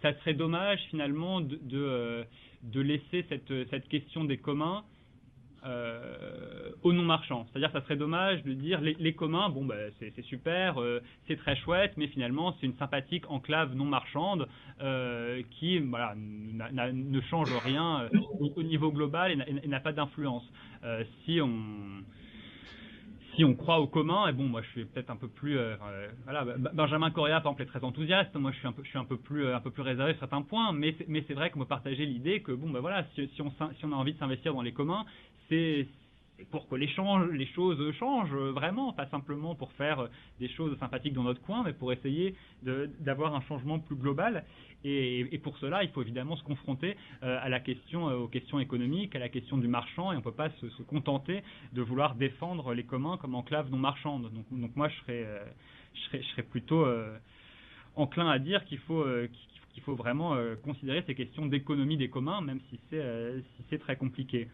ça serait dommage finalement de laisser cette question des communs aux non-marchands. C'est-à-dire que ça serait dommage de dire les communs, c'est super, c'est très chouette, mais finalement c'est une sympathique enclave non-marchande qui ne change rien au niveau global et n'a pas d'influence. Si on croit au commun, et moi je suis peut-être un peu plus Benjamin Correa par exemple est très enthousiaste, moi je suis un peu plus réservé sur certains points, mais c'est vrai que moi partager l'idée que si on a envie de s'investir dans les communs, c'est pour que les choses changent vraiment, pas simplement pour faire des choses sympathiques dans notre coin, mais pour essayer d'avoir un changement plus global. Et pour cela, il faut évidemment se confronter aux questions économiques, à la question du marchand, et on ne peut pas se contenter de vouloir défendre les communs comme enclave non marchande. Donc moi, je serais plutôt enclin à dire qu'il faut vraiment considérer ces questions d'économie des communs, même si c'est très compliqué.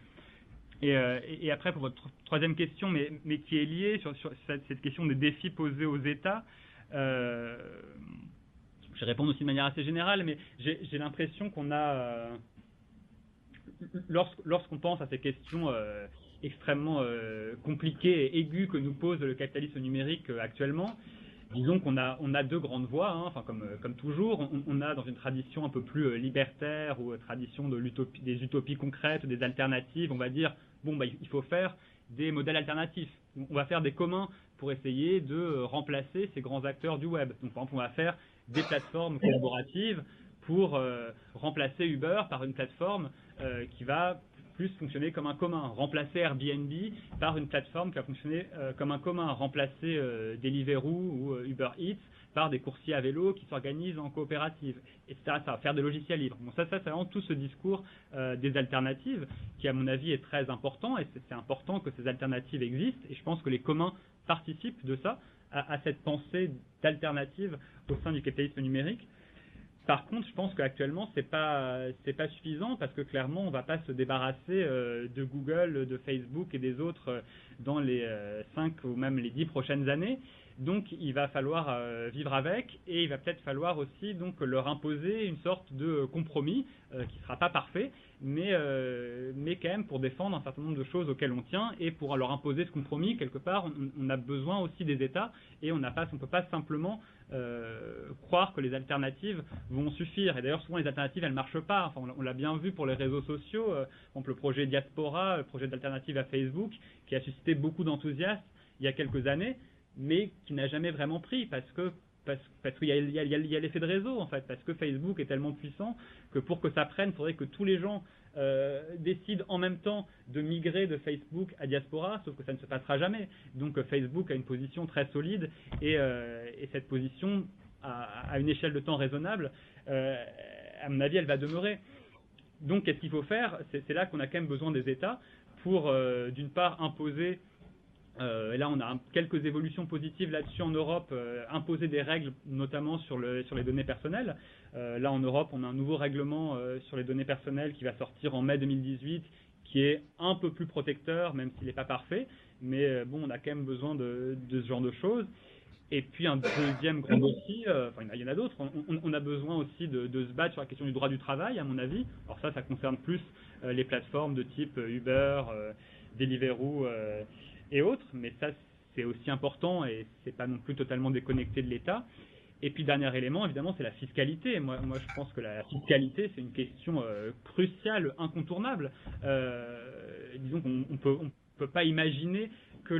Et après, pour votre troisième question, mais qui est liée sur cette question des défis posés aux États, je vais répondre aussi de manière assez générale, mais j'ai l'impression qu'on a, lorsqu'on pense à ces questions extrêmement compliquées et aiguës que nous pose le capitalisme numérique actuellement, disons qu'on a deux grandes voies, hein, enfin comme toujours. On a dans une tradition un peu plus libertaire ou tradition des utopies concrètes, des alternatives, on va dire, bon, il faut faire des modèles alternatifs. On va faire des communs pour essayer de remplacer ces grands acteurs du web. Donc par exemple, on va faire des plateformes collaboratives pour remplacer Uber par une plateforme qui va plus fonctionner comme un commun, remplacer Airbnb par une plateforme qui va fonctionner comme un commun, remplacer Deliveroo ou Uber Eats par des coursiers à vélo qui s'organisent en coopérative, etc. Ça va faire des logiciels libres. Bon, ça c'est vraiment tout ce discours des alternatives qui, à mon avis, est très important, et c'est important que ces alternatives existent, et je pense que les communs participent de ça, à cette pensée d'alternative au sein du capitalisme numérique. Par contre, je pense qu'actuellement, c'est pas suffisant, parce que clairement, on ne va pas se débarrasser de Google, de Facebook et des autres dans les 5 ou même les 10 prochaines années. Donc, il va falloir vivre avec, et il va peut-être falloir aussi donc leur imposer une sorte de compromis qui ne sera pas parfait, mais quand même pour défendre un certain nombre de choses auxquelles on tient, et pour leur imposer ce compromis, quelque part, on a besoin aussi des États, et on ne peut pas simplement croire que les alternatives vont suffire. Et d'ailleurs, souvent, les alternatives, elles ne marchent pas. Enfin, on l'a bien vu pour les réseaux sociaux. Par exemple, le projet Diaspora, le projet d'alternative à Facebook, qui a suscité beaucoup d'enthousiasme il y a quelques années, mais qui n'a jamais vraiment pris, parce qu'il y a l'effet de réseau, en fait, parce que Facebook est tellement puissant que pour que ça prenne, il faudrait que tous les gens décident en même temps de migrer de Facebook à Diaspora, sauf que ça ne se passera jamais. Donc Facebook a une position très solide, et cette position, à une échelle de temps raisonnable, à mon avis, elle va demeurer. Donc qu'est-ce qu'il faut faire? C'est là qu'on a quand même besoin des États pour, d'une part, imposer. Et là, on a quelques évolutions positives là-dessus en Europe, imposer des règles, notamment sur les données personnelles. Là, en Europe, on a un nouveau règlement sur les données personnelles qui va sortir en mai 2018, qui est un peu plus protecteur, même s'il n'est pas parfait. Mais bon, on a quand même besoin de ce genre de choses. Et puis, un deuxième grand défi, il y en a d'autres, on a besoin aussi de se battre sur la question du droit du travail, à mon avis. Alors ça concerne plus les plateformes de type Uber, Deliveroo, et autres, mais ça c'est aussi important, et c'est pas non plus totalement déconnecté de l'État. Et puis dernier élément, évidemment, c'est la fiscalité. Moi je pense que la fiscalité, c'est une question cruciale, incontournable. Disons qu'on peut pas imaginer qu'on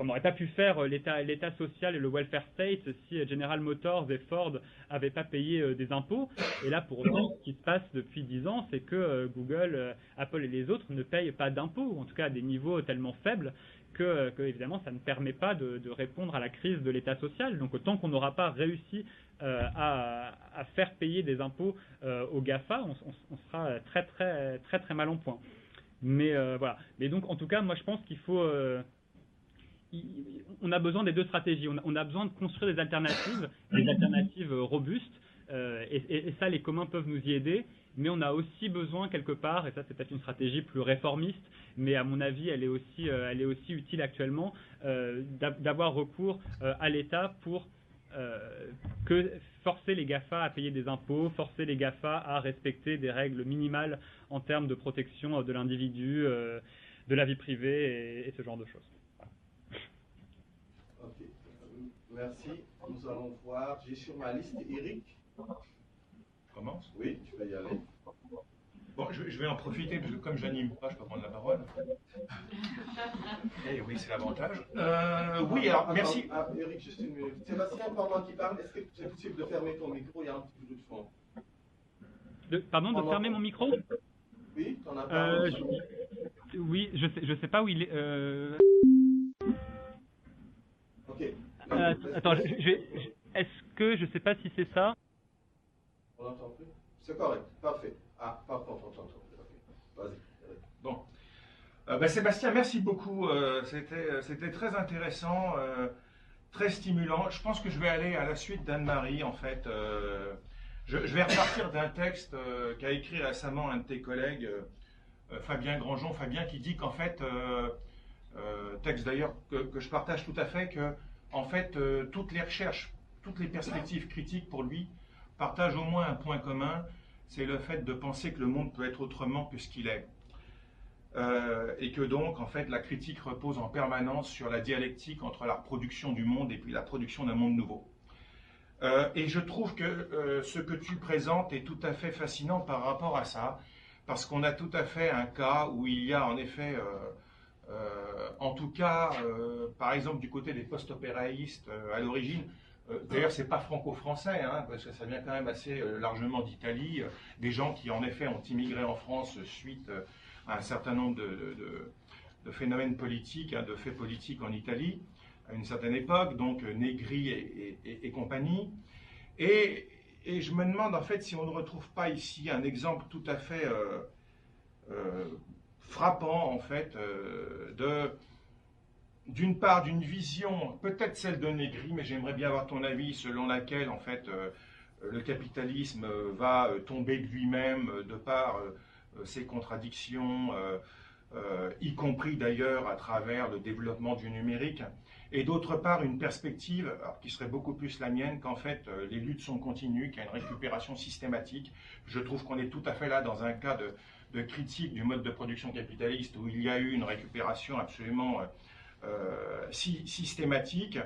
n'aurait pas pu faire l'État social et le welfare state si General Motors et Ford n'avaient pas payé des impôts. Et là, pour autant, ce qui se passe depuis 10 ans, c'est que Google, Apple et les autres ne payent pas d'impôts, ou en tout cas à des niveaux tellement faibles que évidemment, ça ne permet pas de répondre à la crise de l'État social. Donc, tant qu'on n'aura pas réussi à faire payer des impôts aux GAFA, on sera très, très, très, très mal en point. Mais voilà. Mais donc, en tout cas, moi, je pense qu'il faut... on a besoin des deux stratégies. On a besoin de construire des alternatives robustes, et ça, les communs peuvent nous y aider. Mais on a aussi besoin quelque part, et ça c'est peut-être une stratégie plus réformiste, mais à mon avis elle est aussi utile actuellement, d'avoir recours à l'État pour forcer les GAFA à payer des impôts, forcer les GAFA à respecter des règles minimales en termes de protection de l'individu, de la vie privée et ce genre de choses. Ok, merci. Nous allons voir, j'ai sur ma liste Eric. Commence? Oui, tu peux y aller. Bon, je vais en profiter, parce que comme je n'anime pas, je peux prendre la parole. Eh oui, c'est l'avantage. Oui, alors, merci. Eric, juste une minute. Sébastien, pendant qu'il parle, est-ce que c'est possible de fermer ton micro? Il y a un petit peu de fond. Pardon, de fermer mon micro? Oui, t'en as parlé. Oui, je sais pas où il est. Ok. Attends, est-ce que je sais pas si c'est ça? On n'entend plus? C'est correct, parfait. Ah, parfait, on t'entend. Vas-y. Bon. Sébastien, merci beaucoup. C'était très intéressant. très stimulant. Je pense que je vais aller à la suite d'Anne-Marie, en fait. Je vais repartir d'un texte qu'a écrit récemment un de tes collègues, Fabien Grandjean. Fabien qui dit qu'en fait, texte d'ailleurs que je partage tout à fait, que en fait, toutes les recherches, toutes les perspectives critiques pour lui partagent au moins un point commun, c'est le fait de penser que le monde peut être autrement que ce qu'il est. Et que donc, en fait, la critique repose en permanence sur la dialectique entre la reproduction du monde et puis la production d'un monde nouveau. Et je trouve que ce que tu présentes est tout à fait fascinant par rapport à ça, parce qu'on a tout à fait un cas où il y a en effet, en tout cas, par exemple du côté des post-opéraïstes à l'origine, d'ailleurs c'est pas franco-français, hein, parce que ça vient quand même assez largement d'Italie, des gens qui en effet ont immigré en France suite à un certain nombre de phénomènes politiques, hein, de faits politiques en Italie, à une certaine époque, donc Negri et compagnie. Et je me demande en fait si on ne retrouve pas ici un exemple tout à fait frappant en fait d'une part d'une vision, peut-être celle de Negri, mais j'aimerais bien avoir ton avis, selon laquelle en fait le capitalisme va tomber de lui-même de par ses contradictions, y compris d'ailleurs à travers le développement du numérique, et d'autre part une perspective alors, qui serait beaucoup plus la mienne, qu'en fait les luttes sont continues, qu'il y a une récupération systématique. Je trouve qu'on est tout à fait là dans un cas de critique du mode de production capitaliste où il y a eu une récupération absolument systématique,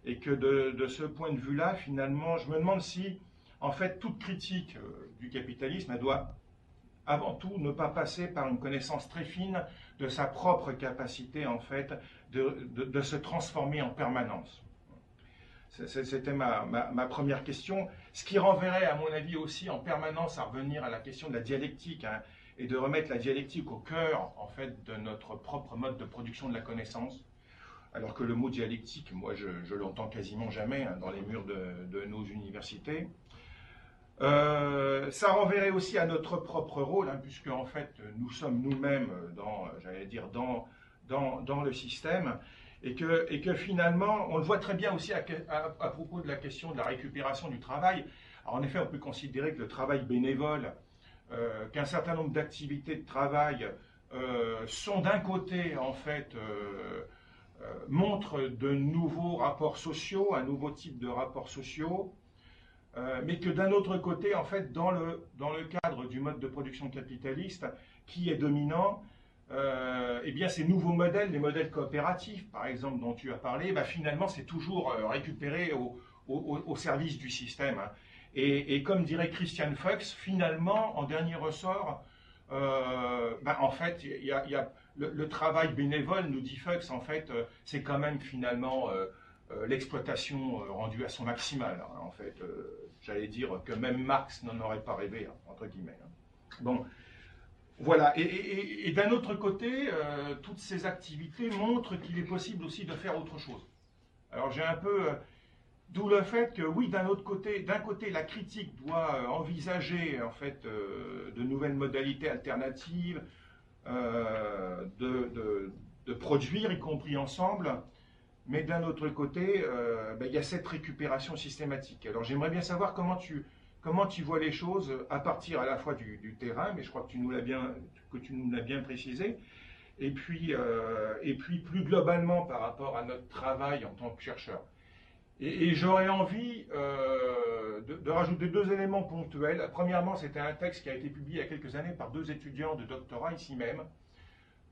et que de ce point de vue-là, finalement, je me demande si, en fait, toute critique du capitalisme, elle doit avant tout ne pas passer par une connaissance très fine de sa propre capacité, en fait, de se transformer en permanence. C'était ma première question, ce qui renverrait, à mon avis, aussi en permanence à revenir à la question de la dialectique, hein, et de remettre la dialectique au cœur, en fait, de notre propre mode de production de la connaissance. Alors que le mot dialectique, moi, je l'entends quasiment jamais, hein, dans les murs de nos universités. Ça renverrait aussi à notre propre rôle, hein, puisque en fait nous sommes nous-mêmes dans le système, et que finalement on le voit très bien aussi à propos de la question de la récupération du travail. Alors en effet, on peut considérer que le travail bénévole, qu'un certain nombre d'activités de travail sont d'un côté en fait montrent de nouveaux rapports sociaux, un nouveau type de rapports sociaux. Mais que d'un autre côté, en fait, dans le cadre du mode de production capitaliste qui est dominant, eh bien, ces nouveaux modèles, les modèles coopératifs, par exemple, dont tu as parlé, bah, finalement, c'est toujours récupéré au service du système. Hein. Et comme dirait Christian Fuchs, finalement, en dernier ressort, bah, en fait, il y a le travail bénévole, nous dit Fuchs, en fait, c'est quand même finalement l'exploitation rendue à son maximal. Hein, en fait, j'allais dire que même Marx n'en aurait pas rêvé, hein, entre guillemets. Hein. Bon, voilà. Et d'un autre côté, toutes ces activités montrent qu'il est possible aussi de faire autre chose. Alors j'ai un peu, d'où le fait que oui, d'un côté, la critique doit envisager en fait de nouvelles modalités alternatives de produire, y compris ensemble. Mais d'un autre côté, il y a cette récupération systématique. Alors j'aimerais bien savoir comment tu vois les choses à partir à la fois du terrain, mais je crois que tu nous l'as bien précisé, et puis plus globalement par rapport à notre travail en tant que chercheur. Et j'aurais envie de rajouter deux éléments ponctuels. Premièrement, c'était un texte qui a été publié il y a quelques années par deux étudiants de doctorat ici même,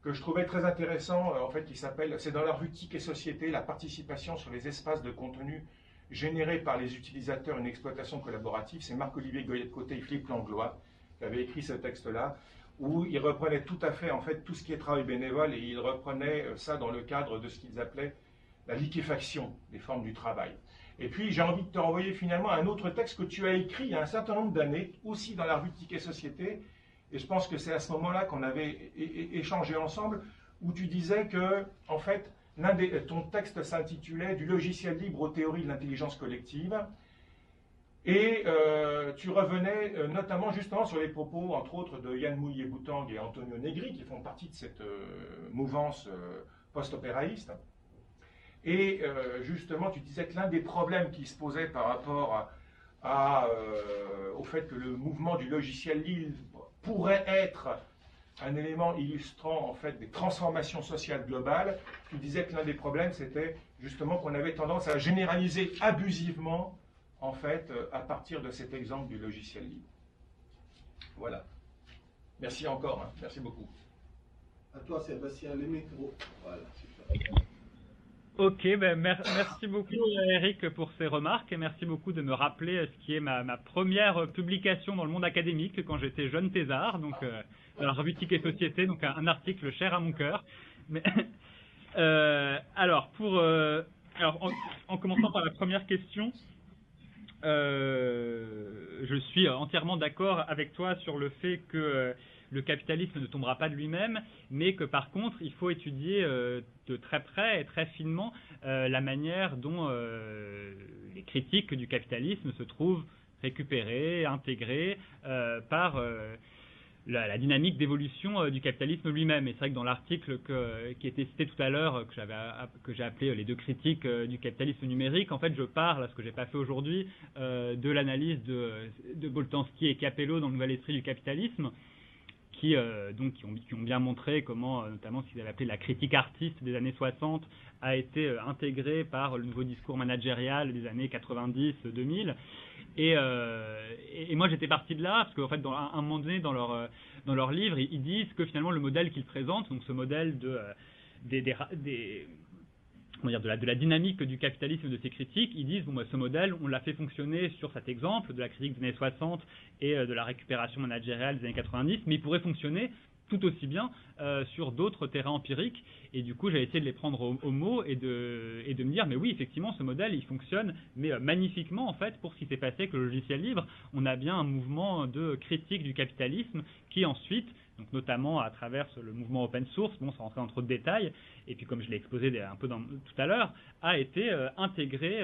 que je trouvais très intéressant, en fait, qui s'appelle, c'est dans la revue TIC et Société, la participation sur les espaces de contenu générés par les utilisateurs, une exploitation collaborative. C'est Marc-Olivier Goyet-Côté et Philippe Langlois qui avaient écrit ce texte-là, où ils reprenaient tout à fait, en fait, tout ce qui est travail bénévole, et ils reprenaient ça dans le cadre de ce qu'ils appelaient la liquéfaction des formes du travail. Et puis, j'ai envie de te renvoyer finalement à un autre texte que tu as écrit il y a un certain nombre d'années, aussi dans la revue TIC et Société. Et je pense que c'est à ce moment-là qu'on avait échangé ensemble, où tu disais que, en fait, ton texte s'intitulait « Du logiciel libre aux théories de l'intelligence collective ». Et tu revenais notamment justement sur les propos, entre autres, de Yann Mouillet-Boutang et Antonio Negri, qui font partie de cette mouvance post-opéraïste. Et justement, tu disais que l'un des problèmes qui se posaient par rapport au fait que le mouvement du logiciel libre pourrait être un élément illustrant en fait des transformations sociales globales, tu disais que l'un des problèmes c'était justement qu'on avait tendance à généraliser abusivement en fait à partir de cet exemple du logiciel libre. Voilà. Merci encore, hein. Merci beaucoup. À toi Sébastien, le micro. Voilà, super. Ok, ben merci beaucoup Eric pour ces remarques et merci beaucoup de me rappeler ce qui est ma première publication dans le monde académique quand j'étais jeune thésard, donc dans la revue TIC et Société, donc un article cher à mon cœur. Mais, alors, en commençant par la première question, je suis entièrement d'accord avec toi sur le fait que le capitalisme ne tombera pas de lui-même, mais que par contre, il faut étudier de très près et très finement la manière dont les critiques du capitalisme se trouvent récupérées, intégrées par la dynamique d'évolution du capitalisme lui-même. Et c'est vrai que dans l'article qui était cité tout à l'heure, que j'ai appelé les deux critiques du capitalisme numérique, en fait, je parle, ce que j'ai pas fait aujourd'hui, de l'analyse de Boltanski et Capello dans le Nouvel Esprit du capitalisme, qui ont bien montré comment, notamment ce qu'ils avaient appelé la critique artiste des années 60, a été intégrée par le nouveau discours managérial des années 90-2000. Et moi, j'étais parti de là, parce qu'en fait, à un moment donné, dans leur livre, ils disent que finalement, le modèle qu'ils présentent, donc ce modèle de la dynamique du capitalisme de ces critiques, ils disent, bon, bah, ce modèle, on l'a fait fonctionner sur cet exemple de la critique des années 60 et de la récupération managériale des années 90, mais il pourrait fonctionner tout aussi bien sur d'autres terrains empiriques. Et du coup, j'ai essayé de les prendre au mot et de me dire, mais oui, effectivement, ce modèle, il fonctionne, mais magnifiquement, en fait, pour ce qui s'est passé avec le logiciel libre. On a bien un mouvement de critique du capitalisme qui ensuite, donc notamment à travers le mouvement open source, bon, sans rentrer dans trop de détails, et puis comme je l'ai exposé un peu tout à l'heure, a été intégré,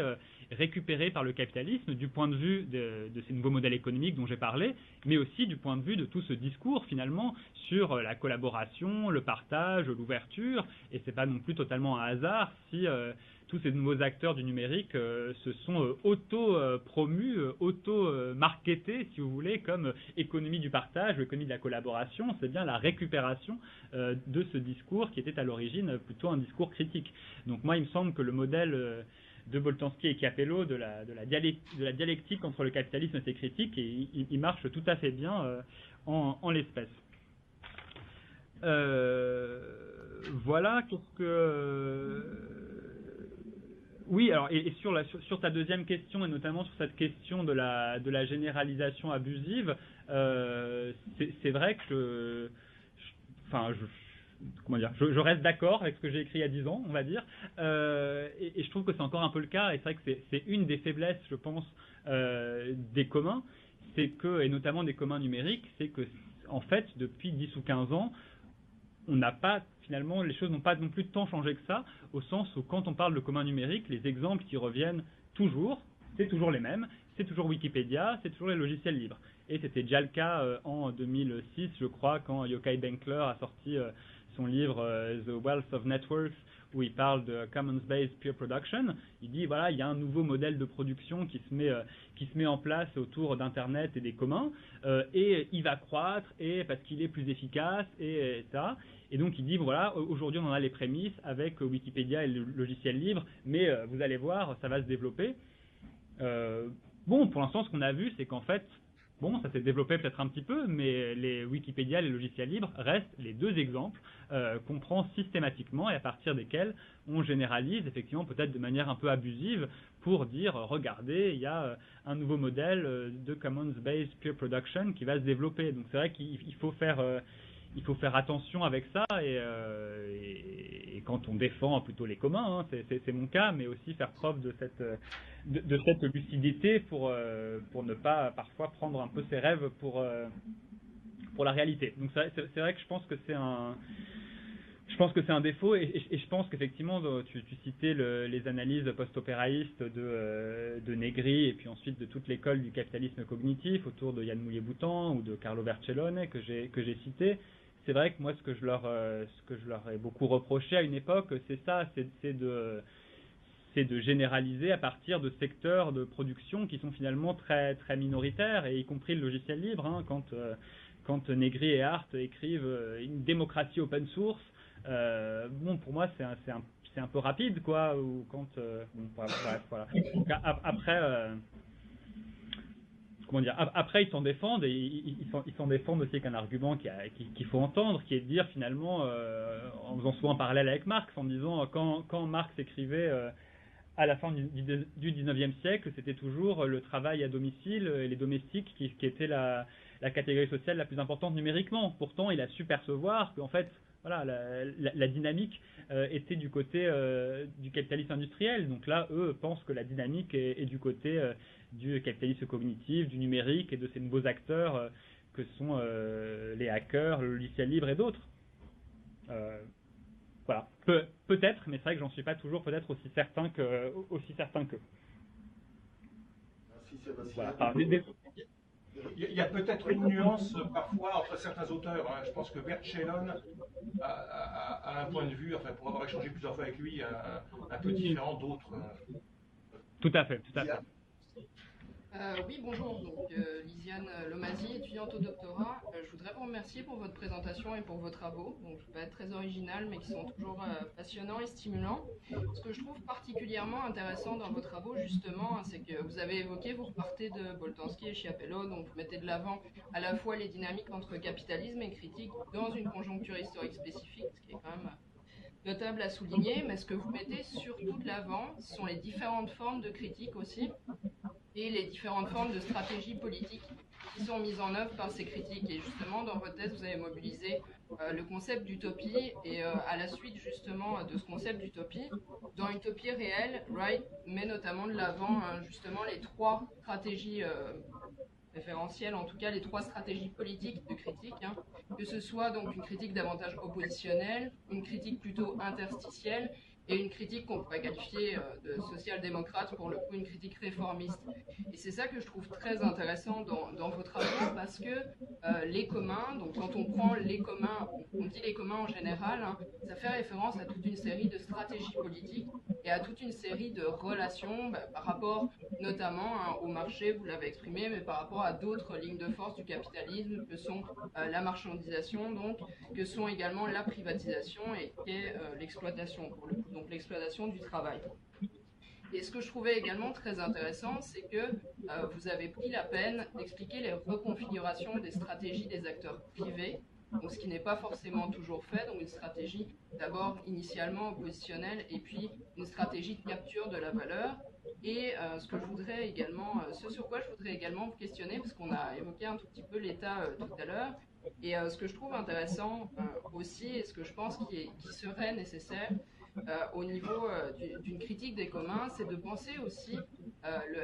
récupéré par le capitalisme du point de vue de ces nouveaux modèles économiques dont j'ai parlé, mais aussi du point de vue de tout ce discours finalement sur la collaboration, le partage, l'ouverture, et c'est pas non plus totalement un hasard si tous ces nouveaux acteurs du numérique se sont auto-promus, auto-marketés, si vous voulez, comme économie du partage, économie de la collaboration. C'est bien la récupération de ce discours qui était à l'origine plutôt un discours critique. Donc moi, il me semble que le modèle de Boltanski et Capello, de la dialectique entre le capitalisme et ses critiques, il marche tout à fait bien en l'espèce. Voilà, qu'est-ce que... Oui, alors, et sur ta deuxième question, et notamment sur cette question de la généralisation abusive, c'est vrai que je reste d'accord avec ce que j'ai écrit il y a 10 ans, on va dire, et je trouve que c'est encore un peu le cas, et c'est vrai que c'est une des faiblesses, je pense, des communs, c'est que, et notamment des communs numériques, c'est que, en fait, depuis 10 ou 15 ans, finalement, les choses n'ont pas non plus tant changé que ça, au sens où quand on parle de commun numérique, les exemples qui reviennent toujours, c'est toujours les mêmes, c'est toujours Wikipédia, c'est toujours les logiciels libres. Et c'était déjà le cas en 2006, je crois, quand Yochai Benkler a sorti son livre The Wealth of Networks, où il parle de Commons-Based Peer Production. Il dit, voilà, il y a un nouveau modèle de production qui se met en place autour d'Internet et des communs, et il va croître, et parce qu'il est plus efficace, et ça. Et donc il dit, voilà, aujourd'hui on en a les prémices avec Wikipédia et le logiciel libre, mais vous allez voir, ça va se développer. Bon, pour l'instant, ce qu'on a vu, c'est qu'en fait, bon, ça s'est développé peut-être un petit peu, mais les Wikipédia et les logiciels libres restent les deux exemples qu'on prend systématiquement et à partir desquels on généralise, effectivement, peut-être de manière un peu abusive, pour dire, regardez, il y a un nouveau modèle de Commons-Based Peer Production qui va se développer. Donc c'est vrai qu'il faut faire attention avec ça et quand on défend plutôt les communs, hein, c'est mon cas, mais aussi faire preuve de cette lucidité pour ne pas parfois prendre un peu ses rêves pour la réalité. Donc c'est vrai que je pense que c'est un défaut et je pense qu'effectivement tu citais les analyses post-opéraïstes de Negri et puis ensuite de toute l'école du capitalisme cognitif autour de Yann Moulier-Boutan ou de Carlo Vercellone que j'ai cité. C'est vrai que moi ce que je leur ai beaucoup reproché à une époque, c'est ça, c'est c'est de généraliser à partir de secteurs de production qui sont finalement très, très minoritaires, et y compris le logiciel libre, hein, quand Negri et Hart écrivent une démocratie open source, bon, pour moi, c'est un peu rapide, quoi, ou quand, bon, bref, voilà. Donc, après, comment dire, après ils s'en défendent, et ils s'en défendent aussi avec un argument qu'il faut entendre, qui est de dire finalement, en faisant souvent un parallèle avec Marx, en disant quand Marx écrivait à la fin du 19e siècle, c'était toujours le travail à domicile et les domestiques qui étaient la catégorie sociale la plus importante numériquement. Pourtant, il a su percevoir qu'en fait, voilà, la dynamique était du côté du capitalisme industriel. Donc là, eux pensent que la dynamique est du côté du capitalisme cognitif, du numérique et de ces nouveaux acteurs que sont les hackers, le logiciel libre et d'autres. Voilà, peut-être, mais c'est vrai que j'en suis pas toujours peut-être aussi certain qu'eux. Merci Sébastien. Voilà. Il y a peut-être une nuance parfois entre certains auteurs. Hein. Je pense que Bert Shelon a un point de vue, enfin pour avoir échangé plusieurs fois avec lui, un peu différent d'autres. Tout à fait, tout à fait. Oui, bonjour. Donc, Lisiane Lomazy, étudiante au doctorat. Je voudrais vous remercier pour votre présentation et pour vos travaux. Donc, je ne vais pas être très original, mais qui sont toujours passionnants et stimulants. Ce que je trouve particulièrement intéressant dans vos travaux, justement, c'est que vous avez évoqué, vous repartez de Boltanski et Schiapello, donc vous mettez de l'avant à la fois les dynamiques entre capitalisme et critique dans une conjoncture historique spécifique, ce qui est quand même notable à souligner. Mais ce que vous mettez surtout de l'avant, ce sont les différentes formes de critique aussi, et les différentes formes de stratégies politiques qui sont mises en œuvre par ces critiques. Et justement, dans votre thèse, vous avez mobilisé le concept d'utopie, et à la suite justement de ce concept d'utopie, dans Utopie réelle, Wright met notamment de l'avant justement les trois stratégies référentielles, en tout cas les trois stratégies politiques de critique, hein, que ce soit donc une critique davantage oppositionnelle, une critique plutôt interstitielle, et une critique qu'on pourrait qualifier de social-démocrate, pour le coup une critique réformiste. Et c'est ça que je trouve très intéressant dans vos travaux, parce que les communs, donc quand on prend les communs, on dit les communs en général, hein, ça fait référence à toute une série de stratégies politiques et à toute une série de relations par rapport notamment au marché, vous l'avez exprimé, mais par rapport à d'autres lignes de force du capitalisme, que sont la marchandisation, donc, que sont également la privatisation et l'exploitation, pour le coup, donc l'exploitation du travail. Et ce que je trouvais également très intéressant, c'est que vous avez pris la peine d'expliquer les reconfigurations des stratégies des acteurs privés, donc ce qui n'est pas forcément toujours fait, donc une stratégie d'abord initialement oppositionnelle et puis une stratégie de capture de la valeur. Et ce que je voudrais également, ce sur quoi je voudrais également vous questionner, parce qu'on a évoqué un tout petit peu l'État tout à l'heure, et ce que je trouve intéressant aussi, et ce que je pense qui serait nécessaire au niveau d'une critique des communs, c'est de penser aussi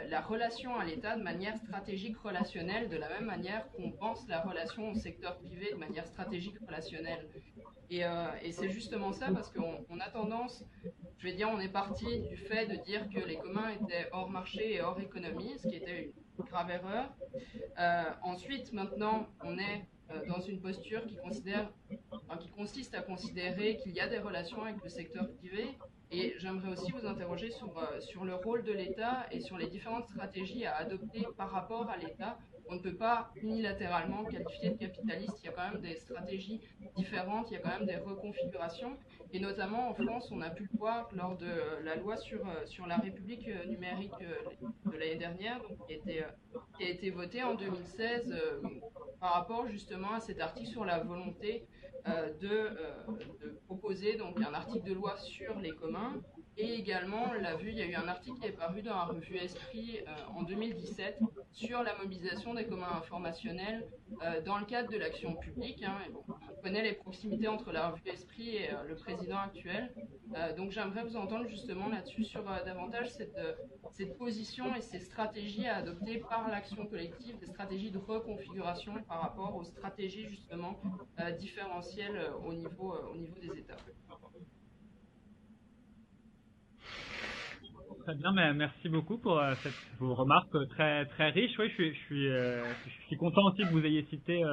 la relation à l'État de manière stratégique relationnelle, de la même manière qu'on pense la relation au secteur privé de manière stratégique relationnelle. Et c'est justement ça, parce qu'on a tendance, je vais dire, on est parti du fait de dire que les communs étaient hors marché et hors économie, ce qui était une grave erreur. Ensuite, maintenant, on est dans une posture qui consiste à considérer qu'il y a des relations avec le secteur privé. Et j'aimerais aussi vous interroger sur le rôle de l'État et sur les différentes stratégies à adopter par rapport à l'État. On ne peut pas unilatéralement qualifier de capitaliste, il y a quand même des stratégies différentes, il y a quand même des reconfigurations. Et notamment en France, on a pu le voir lors de la loi sur la République numérique de l'année dernière, donc, qui a été votée en 2016 par rapport justement à cet article sur la volonté de proposer donc un article de loi sur les communs. Et également, on l'a vu, il y a eu un article qui est paru dans la revue Esprit en 2017 sur la mobilisation des communs informationnels dans le cadre de l'action publique. Hein. Et bon, on connaît les proximités entre la revue Esprit et le président actuel. Donc j'aimerais vous entendre justement là-dessus sur davantage cette position et ces stratégies à adopter par l'action collective, des stratégies de reconfiguration par rapport aux stratégies justement différentielles au niveau des États. Très bien, mais merci beaucoup pour vos remarques très, très riches. Oui, je suis content aussi que vous ayez cité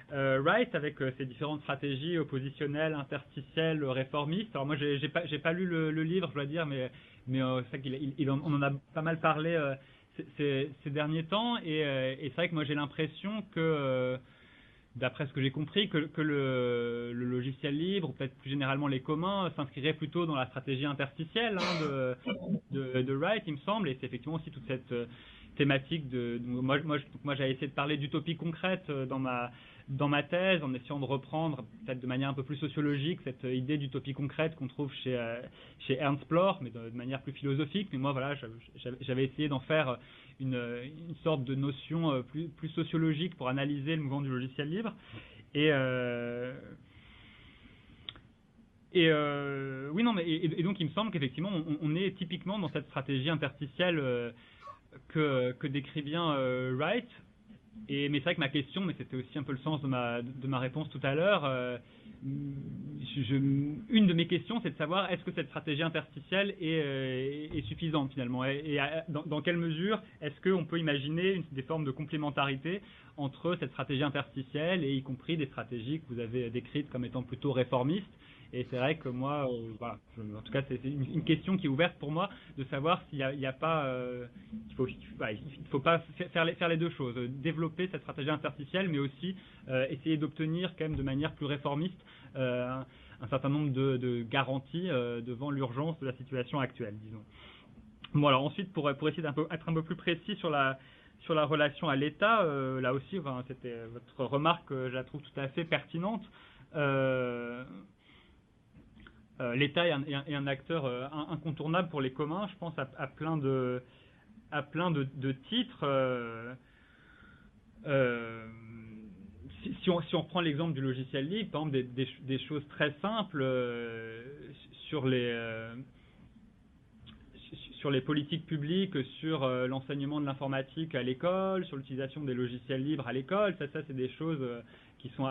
Wright avec ses différentes stratégies oppositionnelles, interstitielles, réformistes. Alors moi, j'ai pas lu le livre, je dois dire, mais c'est vrai on en a pas mal parlé ces derniers temps, et c'est vrai que moi j'ai l'impression que d'après ce que j'ai compris, que le logiciel libre, ou peut-être plus généralement les communs, s'inscrirait plutôt dans la stratégie interstitielle de Wright, il me semble, et c'est effectivement aussi toute cette thématique moi j'avais essayé de parler d'utopie concrète dans ma thèse, en essayant de reprendre peut-être de manière un peu plus sociologique cette idée d'utopie concrète qu'on trouve chez Ernst Bloch, mais de manière plus philosophique. Mais moi voilà, j'avais essayé d'en faire une sorte de notion plus sociologique pour analyser le mouvement du logiciel libre. Et donc il me semble qu'effectivement on est typiquement dans cette stratégie interstitielle que décrit bien Wright. Mais c'est vrai que ma question, mais c'était aussi un peu le sens de ma réponse tout à l'heure, une de mes questions, c'est de savoir est-ce que cette stratégie interstitielle est suffisante finalement, et dans quelle mesure est-ce qu'on peut imaginer des formes de complémentarité entre cette stratégie interstitielle et y compris des stratégies que vous avez décrites comme étant plutôt réformistes. Et c'est vrai que moi, voilà, en tout cas, c'est une question qui est ouverte pour moi, de savoir s'il n'y a pas, il faut pas faire les deux choses, développer cette stratégie interstitielle, mais aussi essayer d'obtenir quand même de manière plus réformiste un certain nombre de garanties devant l'urgence de la situation actuelle, disons. Bon, alors ensuite, pour essayer d'être un peu plus précis sur la relation à l'État, là aussi, enfin, c'était votre remarque, je la trouve tout à fait pertinente. L'État est un acteur incontournable pour les communs, je pense à plein de titres. Si on reprend l'exemple du logiciel libre, par exemple des choses très simples sur les politiques publiques, sur l'enseignement de l'informatique à l'école, sur l'utilisation des logiciels libres à l'école, ça c'est des choses qui sont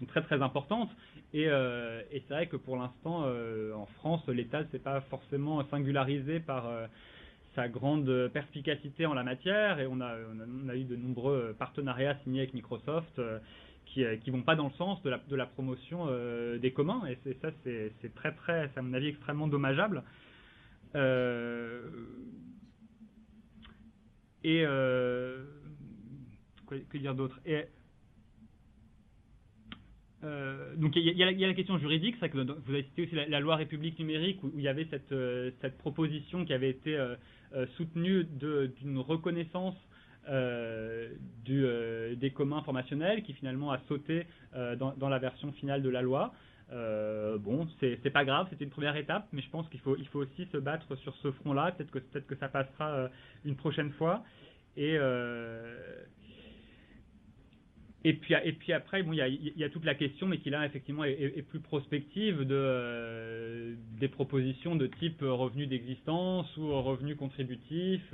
très très importantes. Et c'est vrai que pour l'instant, en France, l'État ne s'est pas forcément singularisé par sa grande perspicacité en la matière, et on a eu de nombreux partenariats signés avec Microsoft qui vont pas dans le sens de la promotion des communs, et c'est très très, à mon avis, extrêmement dommageable. Que dire d'autre? Donc il y a la question juridique, c'est que vous avez cité aussi la loi République numérique, où il y avait cette proposition qui avait été soutenue d'une reconnaissance des communs informationnels, qui finalement a sauté dans la version finale de la loi. Bon, c'est pas grave, c'était une première étape, mais je pense qu'il faut aussi se battre sur ce front-là. Peut-être que ça passera une prochaine fois. Et puis après, bon, il y a toute la question, mais qui là effectivement est plus prospective, des propositions de type revenu d'existence ou revenu contributif,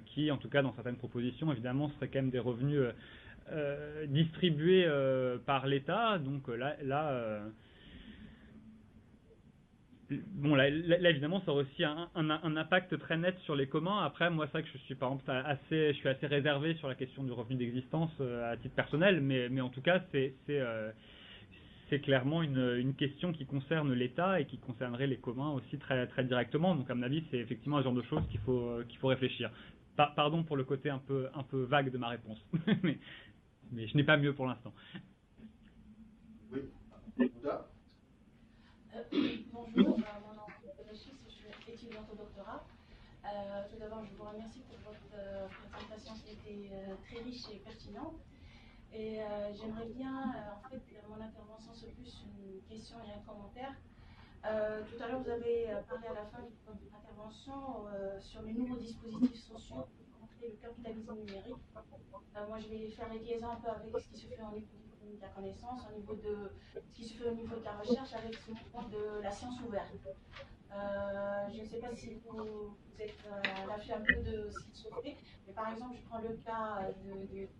qui en tout cas dans certaines propositions évidemment seraient quand même des revenus distribués par l'État. Donc là évidemment ça aurait aussi un impact très net sur les communs. Après moi c'est vrai que je suis par exemple assez réservé sur la question du revenu d'existence à titre personnel, mais en tout cas c'est clairement une question qui concerne l'État et qui concernerait les communs aussi très très directement. Donc à mon avis c'est effectivement un genre de choses qu'il faut réfléchir. Pardon pour le côté un peu vague de ma réponse, mais je n'ai pas mieux pour l'instant. Oui. Bonjour, mon nom est Rachis, je suis étudiante au doctorat. Tout d'abord, je vous remercie pour votre présentation qui était très riche et pertinente. Et j'aimerais bien, en fait, mon intervention c'est plus une question et un commentaire. Tout à l'heure, vous avez parlé à la fin de votre intervention sur les nouveaux dispositifs sociaux pour contrer le capitalisme numérique. Moi, je vais faire les liaisons un peu avec ce qui se fait au niveau de la connaissance, au niveau de ce qui se fait au niveau de la recherche, avec ce mouvement de la science ouverte. Je ne sais pas si vous êtes à l'affût un peu de ce qui se fait, mais par exemple, je prends le cas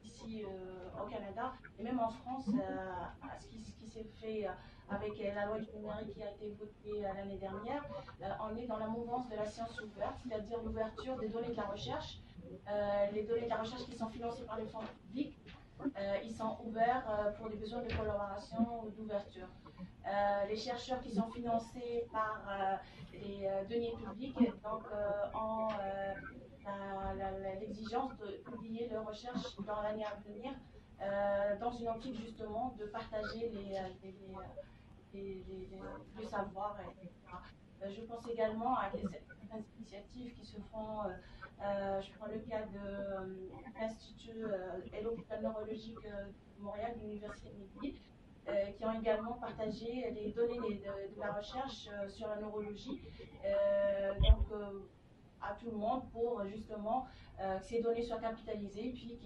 d'ici au Canada, et même en France, ce qui s'est fait avec la loi du numérique qui a été votée l'année dernière, on est dans la mouvance de la science ouverte, c'est-à-dire l'ouverture des données de la recherche, les données de la recherche qui sont financées par les fonds publics, ils sont ouverts pour des besoins de collaboration ou d'ouverture. Les chercheurs qui sont financés par les deniers publics donc, ont l'exigence de publier leurs recherches dans l'année à venir dans une optique justement de partager le savoir, etc. Je pense également à certaines initiatives qui se font. Je prends le cas de l'Institut et l'hôpital neurologique de Montréal, de l'Université de McGill, qui ont également partagé les données de la recherche sur la neurologie à tout le monde pour justement que ces données soient capitalisées, puis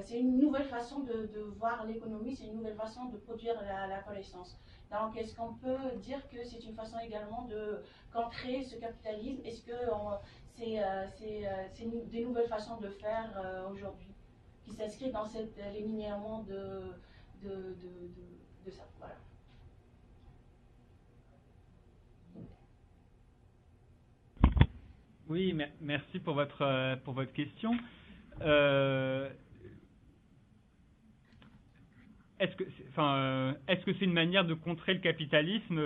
c'est une nouvelle façon de voir l'économie, c'est une nouvelle façon de produire la connaissance. Donc, est-ce qu'on peut dire que c'est une façon également de contrer ce capitalisme? Est-ce que c'est des nouvelles façons de faire aujourd'hui qui s'inscrivent dans cet élimination de ça? Voilà. Oui, merci pour votre question. Est-ce que c'est une manière de contrer le capitalisme?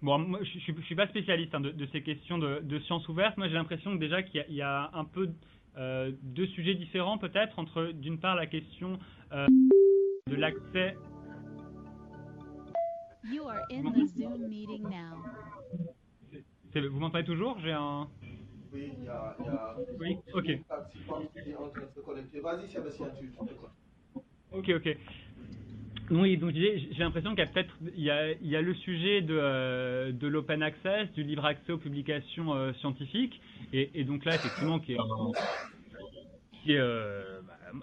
Bon, moi, je suis pas spécialiste de ces questions de sciences ouvertes. Moi, j'ai l'impression que déjà qu'il y a un peu deux sujets différents peut-être entre d'une part la question de l'accès. You are in the Zoom meeting now. Vous m'entendez toujours? J'ai un. Oui, il y a oui, ok. un participant qui est en train de se connecter. Vas-y, Sébastien, tu peux continuer. Ok. Oui, donc j'ai l'impression qu'il y a le sujet de l'open access, du libre accès aux publications scientifiques, et donc là effectivement qui est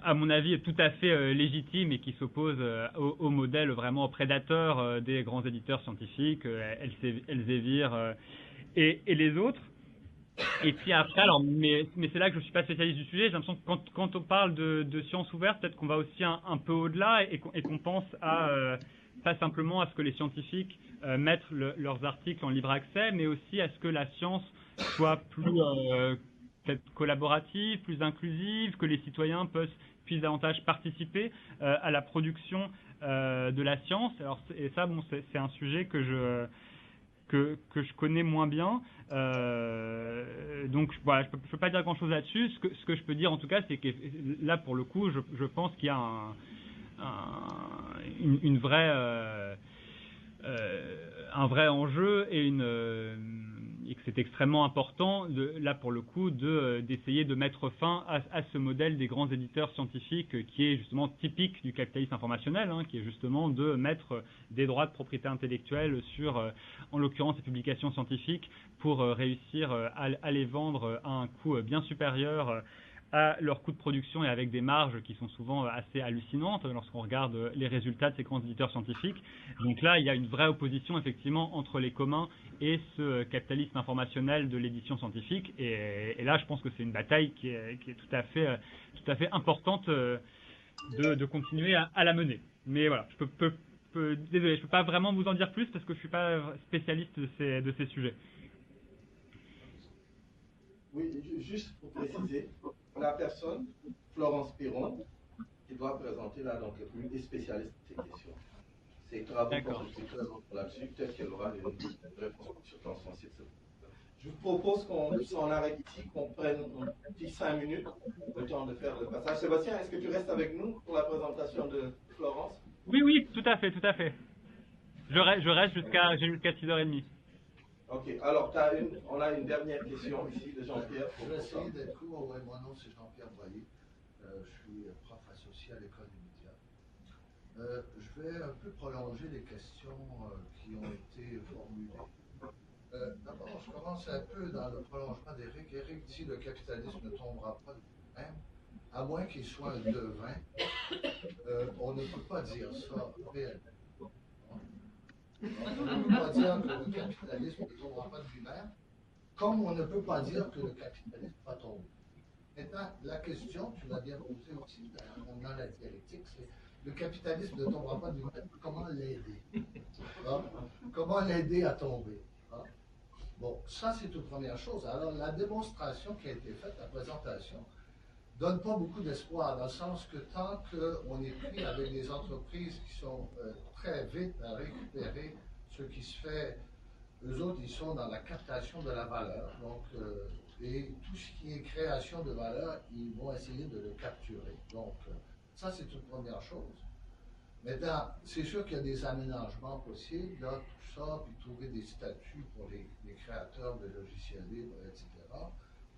à mon avis tout à fait légitime et qui s'oppose au modèle vraiment prédateur des grands éditeurs scientifiques, Elsevier et les autres. Et puis après, alors, mais c'est là que je suis pas spécialiste du sujet. J'ai l'impression que quand on parle de sciences ouvertes, peut-être qu'on va aussi un peu au-delà et qu'on pense pas simplement à ce que les scientifiques mettent leurs articles en libre accès, mais aussi à ce que la science soit plus peut-être collaborative, plus inclusive, que les citoyens puissent davantage participer à la production de la science. Alors, et ça, bon, c'est un sujet que je connais moins bien. Donc voilà, je peux pas dire grand chose là-dessus. Ce que je peux dire en tout cas, c'est que là pour le coup, je pense qu'il y a un vrai enjeu et que c'est extrêmement important là pour le coup d'essayer de mettre fin à ce modèle des grands éditeurs scientifiques qui est justement typique du capitalisme informationnel, qui est justement de mettre des droits de propriété intellectuelle sur, en l'occurrence, les publications scientifiques pour réussir à les vendre à un coût bien supérieur à leur coût de production et avec des marges qui sont souvent assez hallucinantes lorsqu'on regarde les résultats de ces grands éditeurs scientifiques. Donc là, il y a une vraie opposition effectivement entre les communs et ce capitalisme informationnel de l'édition scientifique. Et là, je pense que c'est une bataille qui est tout à fait importante de continuer à la mener. Mais voilà, désolé, je peux pas vraiment vous en dire plus parce que je suis pas spécialiste de ces sujets. Oui, juste pour préciser, la personne, Florence Piron, qui doit présenter là, donc est spécialiste de ces questions. Ses travaux sont là-dessus, peut-être qu'elle aura une réponse dans son site. Je vous propose qu'on arrête ici, qu'on prenne un petit 5 minutes, le temps de faire le passage. Sébastien, est-ce que tu restes avec nous pour la présentation de Florence? Oui, tout à fait. Je reste jusqu'à 6h30. Ok, alors on a une dernière question ici de Jean-Pierre. Je vais essayer d'être court. Ouais, mon nom c'est Jean-Pierre Boyer. Je suis prof associé à l'École des médias. Je vais un peu prolonger les questions qui ont été formulées. D'abord, je commence un peu dans le prolongement d'Éric. Éric dit que le capitalisme ne tombera pas de lui-même, à moins qu'il soit un devin. On ne peut pas dire ça réellement. On ne peut pas dire que le capitalisme ne tombera pas de lui-même, comme on ne peut pas dire que le capitalisme va tomber. Maintenant, la question, tu l'as bien posée aussi dans la dialectique, c'est le capitalisme ne tombera pas de lui-même, comment l'aider? Comment l'aider à tomber? Bon, ça c'est une première chose. Alors la démonstration qui a été faite, la présentation, donne pas beaucoup d'espoir, dans le sens que tant qu'on est pris avec des entreprises qui sont très vite à récupérer ce qui se fait, eux autres, ils sont dans la captation de la valeur. Donc, et tout ce qui est création de valeur, ils vont essayer de le capturer. Donc, ça, c'est une première chose. Maintenant, c'est sûr qu'il y a des aménagements possibles, là, tout ça, puis trouver des statuts pour les créateurs de logiciels libres, etc.,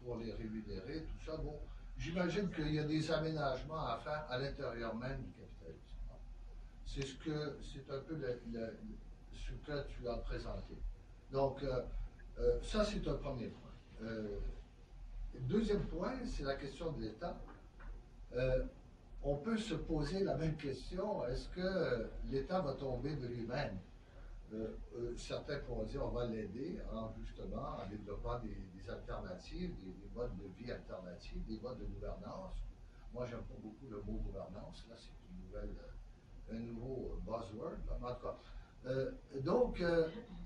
pour les rémunérer, tout ça. Bon, j'imagine qu'il y a des aménagements à faire à l'intérieur même du capitalisme. C'est un peu ce que tu as présenté. Donc, ça, c'est un premier point. Deuxième point, c'est la question de l'État. On peut se poser la même question, est-ce que l'État va tomber de lui-même? Certains pourront dire on va l'aider justement en développant des alternatives, des modes de vie alternatifs, des modes de gouvernance. Moi, j'aime pas beaucoup le mot gouvernance, là c'est un nouveau buzzword, en tout cas. Donc,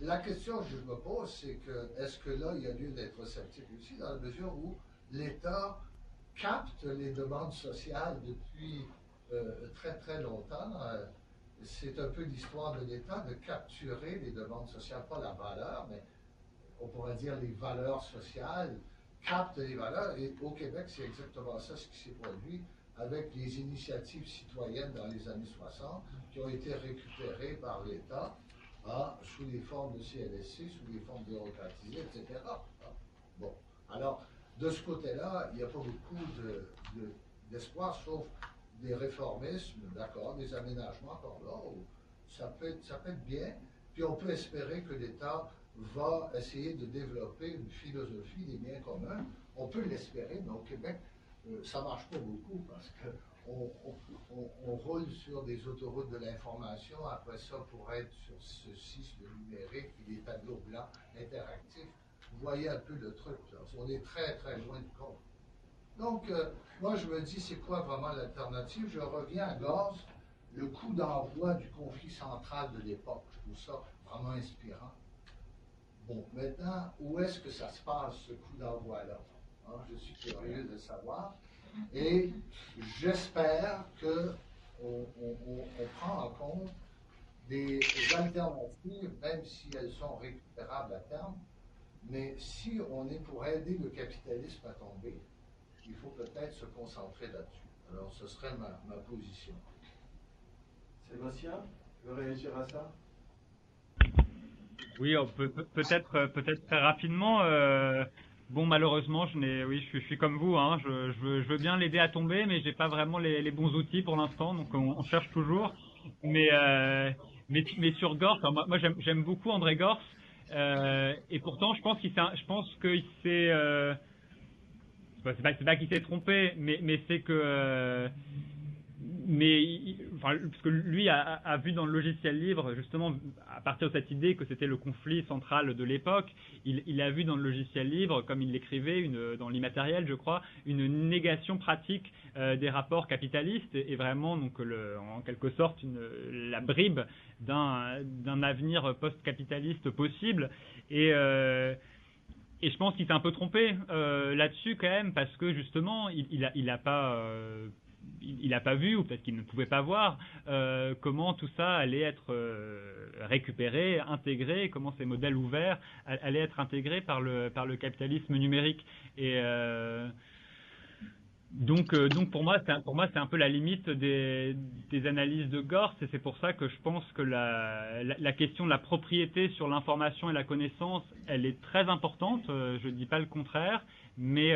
la question que je me pose, c'est que est-ce que là, il y a lieu d'être sceptique aussi, dans la mesure où l'État capte les demandes sociales depuis très très longtemps. C'est un peu l'histoire de l'État de capturer les demandes sociales, pas la valeur, mais on pourrait dire les valeurs sociales, capte les valeurs. Et au Québec, c'est exactement ça ce qui s'est produit avec les initiatives citoyennes dans les années 60 qui ont été récupérées par l'État sous les formes de CLSC, sous les formes bureaucratisées, etc. Bon, alors, de ce côté-là, il n'y a pas beaucoup d'espoir, sauf des réformismes, d'accord, des aménagements encore là, où ça peut être bien. Puis on peut espérer que l'État va essayer de développer une philosophie des biens communs. On peut l'espérer, mais au Québec, ça ne marche pas beaucoup parce qu'on roule sur des autoroutes de l'information. Après ça, pour être sur ceci, le numérique, puis les tableaux blancs interactifs. Vous voyez un peu le truc, là. On est très, très loin du compte. Donc, moi, je me dis, c'est quoi vraiment l'alternative? Je reviens à gaz, le coup d'envoi du conflit central de l'époque. Je trouve ça vraiment inspirant. Bon, maintenant, où est-ce que ça se passe, ce coup d'envoi-là? Hein, je suis curieux de savoir. Et j'espère qu'on prend en compte des alternatives, même si elles sont récupérables à terme. Mais si on est pour aider le capitalisme à tomber, il faut peut-être se concentrer là-dessus. Alors, ce serait ma position. Sébastien, tu veux réagir à ça? Oui, peut-être très rapidement. Bon, malheureusement, je suis comme vous. Hein, je veux bien l'aider à tomber, mais j'ai pas vraiment les bons outils pour l'instant, donc on cherche toujours. Mais sur Gorse, moi j'aime beaucoup André Gorse. Et pourtant, je pense qu'il s'est, c'est pas qu'il s'est trompé, mais c'est que, parce que lui a vu dans le logiciel libre, justement, à partir de cette idée que c'était le conflit central de l'époque, il a vu dans le logiciel libre, comme il l'écrivait, dans l'immatériel, je crois, une négation pratique des rapports capitalistes et vraiment, donc, en quelque sorte, la bribe d'un avenir post-capitaliste possible. Et je pense qu'il s'est un peu trompé là-dessus quand même, parce que justement, il a pas vu, ou peut-être qu'il ne pouvait pas voir, comment tout ça allait être récupéré, intégré, comment ces modèles ouverts allaient être intégrés par le capitalisme numérique. Et donc pour moi c'est un peu la limite des analyses de Gorse, et c'est pour ça que je pense que la question de la propriété sur l'information et la connaissance, elle est très importante, je dis pas le contraire, mais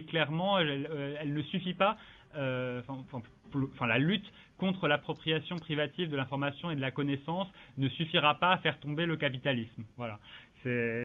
clairement elle ne suffit pas. La lutte contre l'appropriation privative de l'information et de la connaissance ne suffira pas à faire tomber le capitalisme. Voilà.